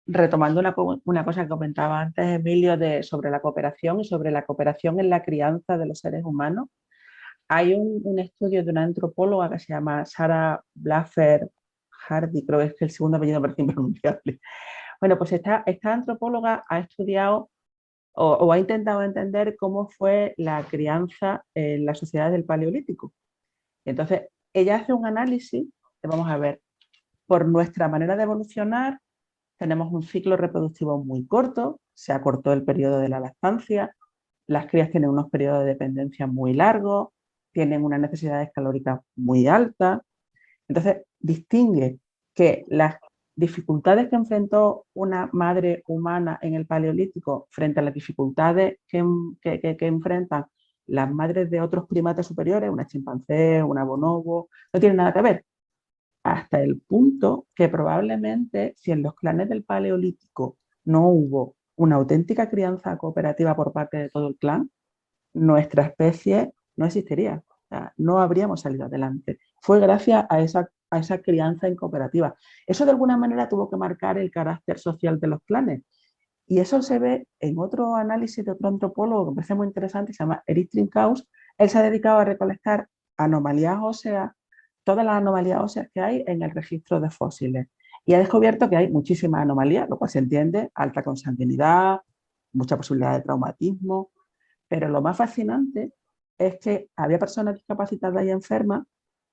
retomando una cosa que comentaba antes Emilio sobre la cooperación y sobre la cooperación en la crianza de los seres humanos. Hay un estudio de una antropóloga que se llama Sarah Blaffer Hardy, creo que es que el segundo apellido me parece impronunciable. Bueno, pues esta antropóloga ha estudiado o ha intentado entender cómo fue la crianza en las sociedades del Paleolítico. Entonces, ella hace un análisis, vamos a ver, por nuestra manera de evolucionar, tenemos un ciclo reproductivo muy corto, se acortó el periodo de la lactancia, las crías tienen unos periodos de dependencia muy largos, tienen unas necesidades calóricas muy altas. Entonces, distingue que las dificultades que enfrentó una madre humana en el Paleolítico frente a las dificultades que enfrentan las madres de otros primates superiores, una chimpancé, una bonobo, no tienen nada que ver. Hasta el punto que probablemente si en los clanes del Paleolítico no hubo una auténtica crianza cooperativa por parte de todo el clan, nuestra especie no existiría, o sea, no habríamos salido adelante. Fue gracias a esa crianza en cooperativa. Eso de alguna manera tuvo que marcar el carácter social de los clanes. Y eso se ve en otro análisis de otro antropólogo que me parece muy interesante, se llama Eric Trinkaus. Él se ha dedicado a recolectar anomalías óseas, todas las anomalías óseas que hay en el registro de fósiles. Y ha descubierto que hay muchísimas anomalías, lo cual se entiende, alta consanguinidad, mucha posibilidad de traumatismo, pero lo más fascinante es que había personas discapacitadas y enfermas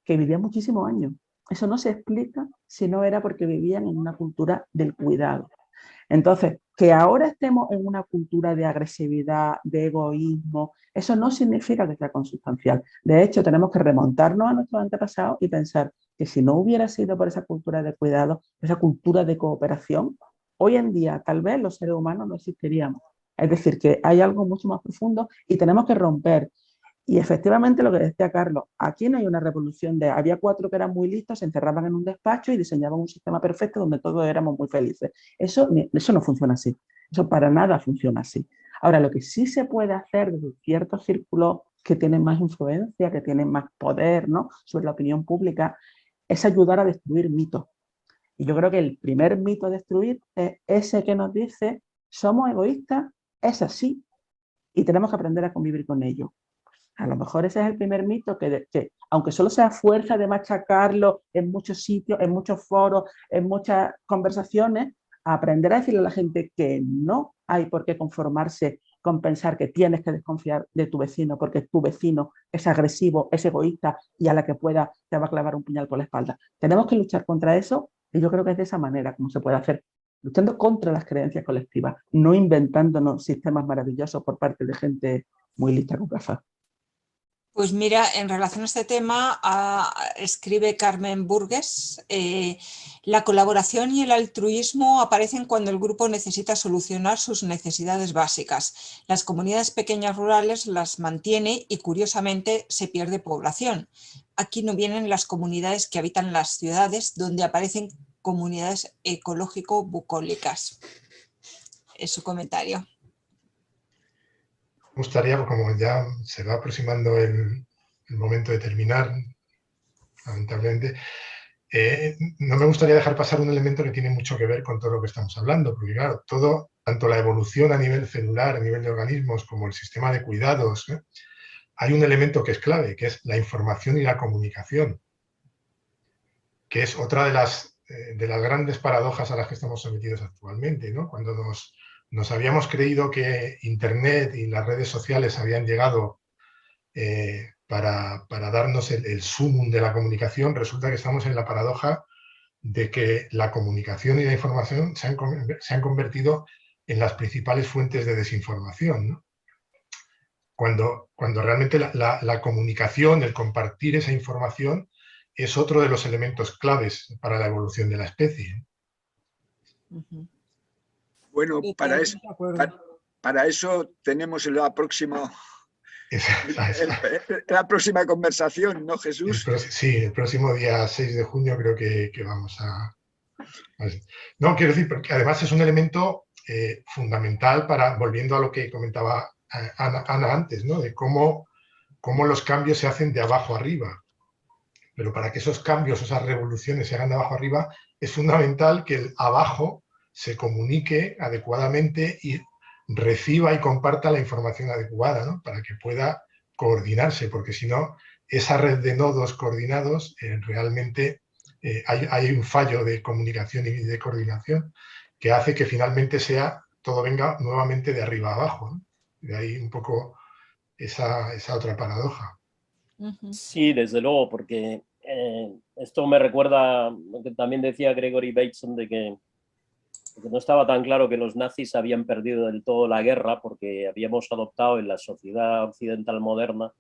que vivían muchísimos años. Eso no se explica si no era porque vivían en una cultura del cuidado. Entonces, que ahora estemos en una cultura de agresividad, de egoísmo, eso no significa que sea consustancial. De hecho, tenemos que remontarnos a nuestros antepasados y pensar que si no hubiera sido por esa cultura de cuidado, esa cultura de cooperación, hoy en día tal vez los seres humanos no existiríamos. Es decir, que hay algo mucho más profundo y tenemos que romper. Y efectivamente lo que decía Carlos, aquí no hay una revolución de, había 4 que eran muy listos, se encerraban en un despacho y diseñaban un sistema perfecto donde todos éramos muy felices. Eso no funciona así, eso para nada funciona así. Ahora, lo que sí se puede hacer desde ciertos círculos que tienen más influencia, que tienen más poder, ¿no?, sobre la opinión pública, es ayudar a destruir mitos. Y yo creo que el primer mito a destruir es ese que nos dice, somos egoístas, es así, y tenemos que aprender a convivir con ello. A lo mejor ese es el primer mito que aunque solo sea fuerza de machacarlo en muchos sitios, en muchos foros, en muchas conversaciones, aprender a decirle a la gente que no hay por qué conformarse con pensar que tienes que desconfiar de tu vecino porque tu vecino es agresivo, es egoísta y a la que pueda te va a clavar un puñal por la espalda. Tenemos que luchar contra eso y yo creo que es de esa manera como se puede hacer, luchando contra las creencias colectivas, no inventándonos sistemas maravillosos por parte de gente muy lista con gafas. Pues mira, en relación a este tema, escribe Carmen Burgues, la colaboración y el altruismo aparecen cuando el grupo necesita solucionar sus necesidades básicas. Las comunidades pequeñas rurales las mantiene y curiosamente se pierde población. Aquí no vienen las comunidades que habitan las ciudades, donde aparecen comunidades ecológico-bucólicas. Es su comentario. Me gustaría, como ya se va aproximando el momento de terminar, lamentablemente, no me gustaría dejar pasar un elemento que tiene mucho que ver con todo lo que estamos hablando, porque claro, todo, tanto la evolución a nivel celular, a nivel de organismos, como el sistema de cuidados, hay un elemento que es clave, que es la información y la comunicación, que es otra de las grandes paradojas a las que estamos sometidos actualmente, ¿no? Cuando nos habíamos creído que Internet y las redes sociales habían llegado para darnos el sumum de la comunicación, resulta que estamos en la paradoja de que la comunicación y la información se han convertido en las principales fuentes de desinformación, ¿no? Cuando realmente la comunicación, el compartir esa información, es otro de los elementos claves para la evolución de la especie. Bueno, para eso tenemos la próxima conversación, ¿no, Jesús? Sí, el próximo día 6 de junio creo que vamos a... No, quiero decir, porque además es un elemento fundamental para, volviendo a lo que comentaba Ana antes, ¿no?, de cómo los cambios se hacen de abajo arriba. Pero para que esos cambios, esas revoluciones se hagan de abajo arriba, es fundamental que el abajo se comunique adecuadamente y reciba y comparta la información adecuada, ¿no?, para que pueda coordinarse, porque si no, esa red de nodos coordinados realmente hay un fallo de comunicación y de coordinación que hace que finalmente todo venga nuevamente de arriba a abajo, ¿no? De ahí un poco esa otra paradoja. Sí, desde luego, porque esto me recuerda lo que también decía Gregory Bateson, de que no estaba tan claro que los nazis habían perdido del todo la guerra, porque habíamos adoptado en la sociedad occidental moderna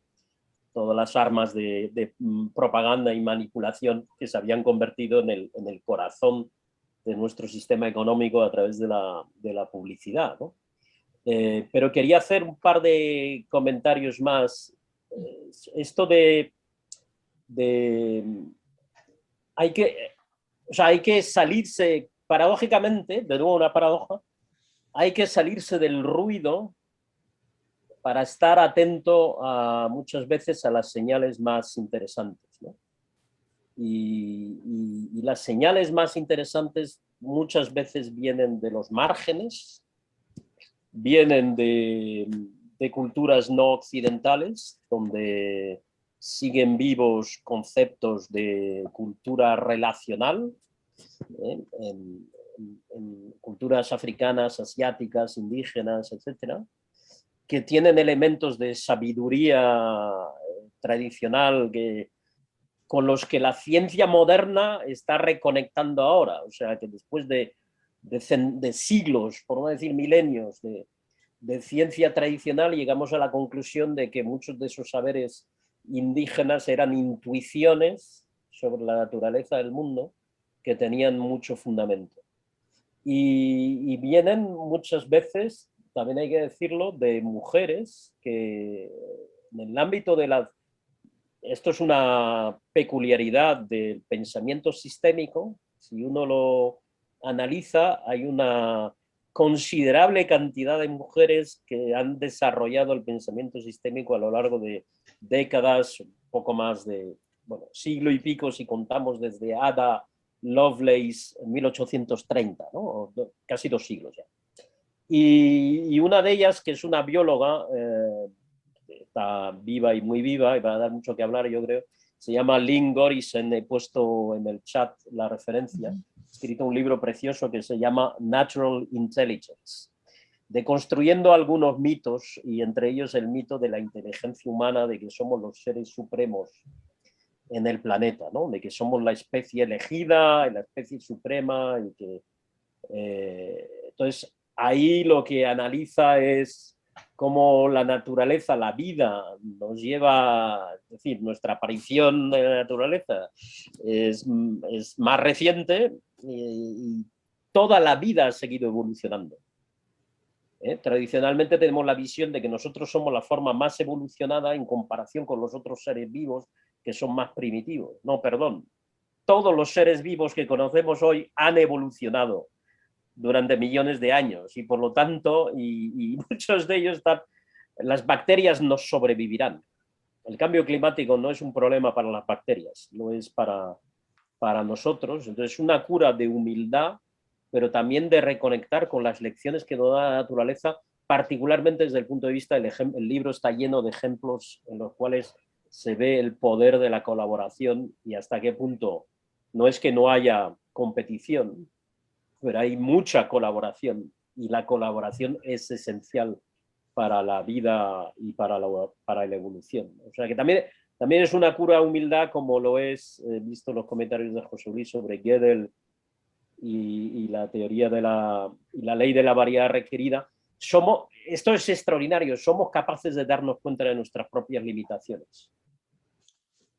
todas las armas de propaganda y manipulación que se habían convertido en el corazón de nuestro sistema económico a través de la publicidad, ¿no? Pero quería hacer un par de comentarios más. Esto hay que salirse, paradójicamente, de nuevo una paradoja, hay que salirse del ruido para estar atento muchas veces a las señales más interesantes, ¿no? Y las señales más interesantes muchas veces vienen de los márgenes, vienen de culturas no occidentales, donde siguen vivos conceptos de cultura relacional, en culturas africanas, asiáticas, indígenas, etcétera, que tienen elementos de sabiduría tradicional con los que la ciencia moderna está reconectando ahora. O sea, que después de siglos, por no decir milenios, de ciencia tradicional, llegamos a la conclusión de que muchos de esos saberes indígenas eran intuiciones sobre la naturaleza del mundo que tenían mucho fundamento. Y vienen muchas veces, también hay que decirlo, de mujeres que en el ámbito de la... Esto es una peculiaridad del pensamiento sistémico. Si uno lo analiza, hay una considerable cantidad de mujeres que han desarrollado el pensamiento sistémico a lo largo de décadas, un poco más de siglo y pico si contamos desde Ada Lovelace en 1830, ¿no? Casi 2 siglos ya. Y una de ellas, que es una bióloga, está viva y muy viva y va a dar mucho que hablar, yo creo, se llama Lynn Gorisen, he puesto en el chat la referencia, ha escrito un libro precioso que se llama Natural Intelligence, deconstruyendo algunos mitos, y entre ellos el mito de la inteligencia humana, de que somos los seres supremos en el planeta, ¿no? De que somos la especie elegida, la especie suprema, y que entonces ahí lo que analiza es cómo la naturaleza, la vida nos lleva, es decir, nuestra aparición de la naturaleza es más reciente y toda la vida ha seguido evolucionando. Tradicionalmente tenemos la visión de que nosotros somos la forma más evolucionada en comparación con los otros seres vivos que son más primitivos. No, perdón. Todos los seres vivos que conocemos hoy han evolucionado durante millones de años y por lo tanto, y muchos de ellos las bacterias nos sobrevivirán. El cambio climático no es un problema para las bacterias, lo es para nosotros. Entonces, una cura de humildad, pero también de reconectar con las lecciones que nos da la naturaleza, particularmente desde el punto de vista del ejemplo. El libro está lleno de ejemplos en los cuales se ve el poder de la colaboración y hasta qué punto no es que no haya competición, pero hay mucha colaboración y la colaboración es esencial para la vida y para la evolución. O sea que también es una cura a humildad, como lo es, he visto los comentarios de José Luis sobre Gödel y la teoría de la ley de la variedad requerida. Esto es extraordinario, somos capaces de darnos cuenta de nuestras propias limitaciones.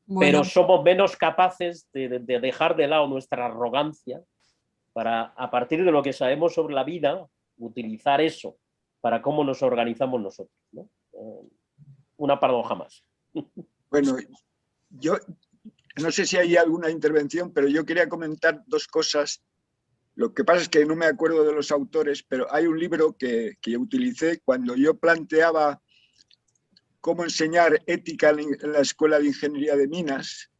Bueno, pero somos menos capaces de dejar de lado nuestra arrogancia para, a partir de lo que sabemos sobre la vida, utilizar eso para cómo nos organizamos nosotros, ¿no? Una paradoja más. Bueno, yo no sé si hay alguna intervención, pero yo quería comentar 2 cosas. Lo que pasa es que no me acuerdo de los autores, pero hay un libro que utilicé cuando yo planteaba cómo enseñar ética en la Escuela de Ingeniería de Minas,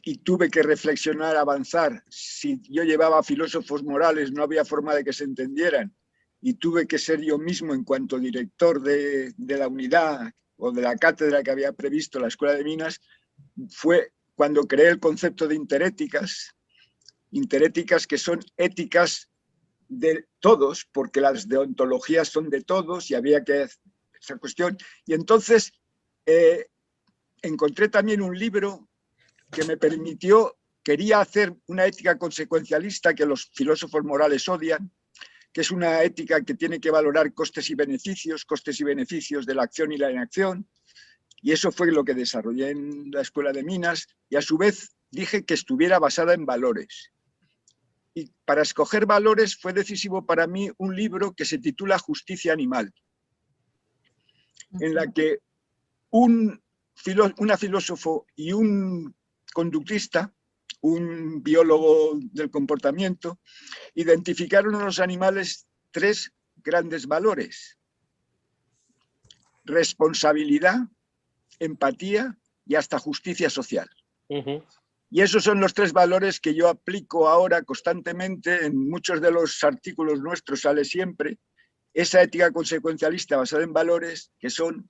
y tuve que reflexionar, avanzar. Si yo llevaba filósofos morales, no había forma de que se entendieran, y tuve que ser yo mismo en cuanto director de la unidad o de la cátedra que había previsto la Escuela de Minas. Fue cuando creé el concepto de interéticas que son éticas de todos, porque las deontologías son de todos y había que hacer esa cuestión. Y entonces encontré también un libro que me permitió, quería hacer una ética consecuencialista que los filósofos morales odian, que es una ética que tiene que valorar costes y beneficios de la acción y la inacción, y eso fue lo que desarrollé en la Escuela de Minas, y a su vez dije que estuviera basada en valores. Y para escoger valores fue decisivo para mí un libro que se titula Justicia Animal, en la que una filósofo y un conductista, un biólogo del comportamiento, identificaron en los animales 3 grandes valores: responsabilidad, empatía y hasta justicia social. Y esos son los 3 valores que yo aplico ahora constantemente. En muchos de los artículos nuestros sale siempre esa ética consecuencialista basada en valores que son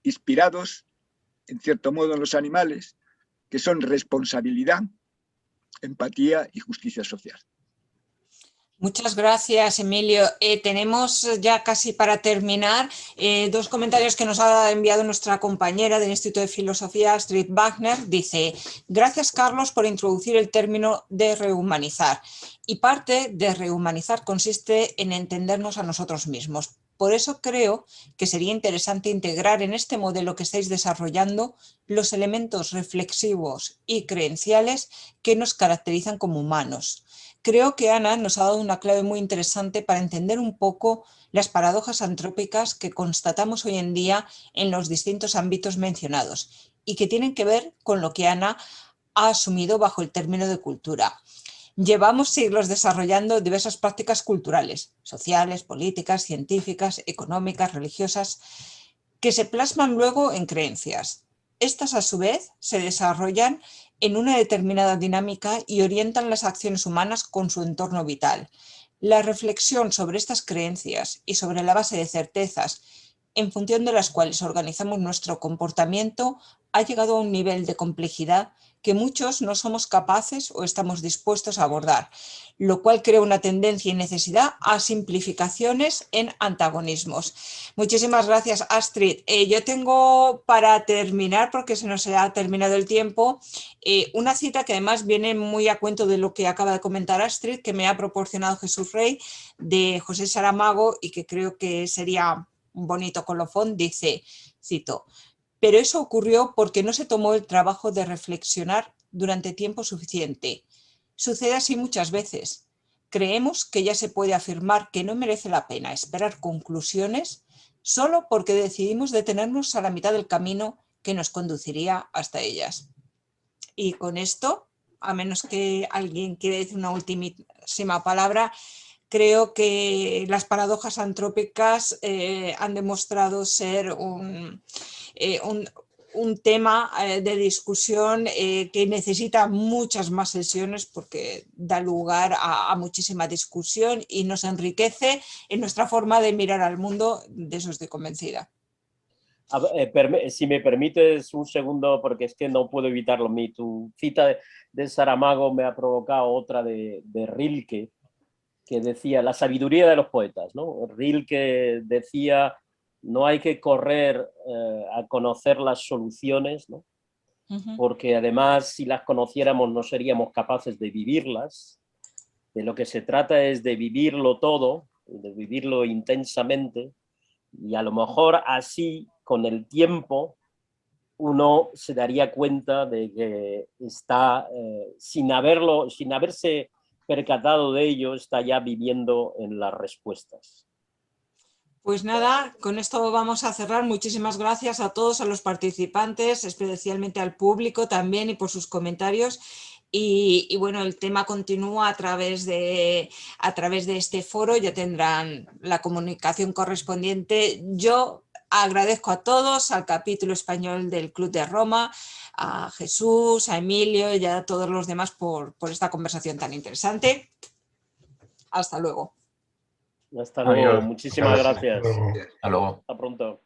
inspirados en cierto modo, en los animales, que son responsabilidad, empatía y justicia social. Muchas gracias, Emilio. Tenemos ya casi para terminar dos comentarios que nos ha enviado nuestra compañera del Instituto de Filosofía, Astrid Wagner. Dice: gracias, Carlos, por introducir el término de rehumanizar. Y parte de rehumanizar consiste en entendernos a nosotros mismos. Por eso creo que sería interesante integrar en este modelo que estáis desarrollando los elementos reflexivos y creenciales que nos caracterizan como humanos. Creo que Ana nos ha dado una clave muy interesante para entender un poco las paradojas antrópicas que constatamos hoy en día en los distintos ámbitos mencionados y que tienen que ver con lo que Ana ha asumido bajo el término de cultura. Llevamos siglos desarrollando diversas prácticas culturales, sociales, políticas, científicas, económicas, religiosas, que se plasman luego en creencias. Estas, a su vez, se desarrollan en una determinada dinámica y orientan las acciones humanas con su entorno vital. La reflexión sobre estas creencias y sobre la base de certezas en función de las cuales organizamos nuestro comportamiento ha llegado a un nivel de complejidad que muchos no somos capaces o estamos dispuestos a abordar, lo cual crea una tendencia y necesidad a simplificaciones en antagonismos. Muchísimas gracias, Astrid. Yo tengo para terminar, porque se nos ha terminado el tiempo, una cita que además viene muy a cuento de lo que acaba de comentar Astrid, que me ha proporcionado Jesús Rey, de José Saramago, y que creo que sería un bonito colofón. Dice, cito: pero eso ocurrió porque no se tomó el trabajo de reflexionar durante tiempo suficiente. Sucede así muchas veces. Creemos que ya se puede afirmar que no merece la pena esperar conclusiones solo porque decidimos detenernos a la mitad del camino que nos conduciría hasta ellas. Y con esto, a menos que alguien quiera decir una ultimísima palabra, creo que las paradojas antrópicas han demostrado ser un tema de discusión que necesita muchas más sesiones, porque da lugar a muchísima discusión y nos enriquece en nuestra forma de mirar al mundo. De eso estoy convencida. Si me permites un segundo, porque es que no puedo evitarlo. Tu cita de Saramago me ha provocado otra de Rilke, que decía la sabiduría de los poetas, ¿no? Rilke decía: no hay que correr a conocer las soluciones, ¿no? Porque además, si las conociéramos, no seríamos capaces de vivirlas. De lo que se trata es de vivirlo todo, de vivirlo intensamente, y a lo mejor así, con el tiempo, uno se daría cuenta de que está, sin haberse percatado de ello, está ya viviendo en las respuestas. Pues nada, con esto vamos a cerrar. Muchísimas gracias a todos, a los participantes, especialmente al público también, y por sus comentarios. Y bueno, el tema continúa a través de este foro. Ya tendrán la comunicación correspondiente. Yo agradezco a todos, al capítulo español del Club de Roma, a Jesús, a Emilio y a todos los demás por esta conversación tan interesante. Hasta luego. Hasta luego. Muchísimas gracias. Hasta luego. Hasta pronto.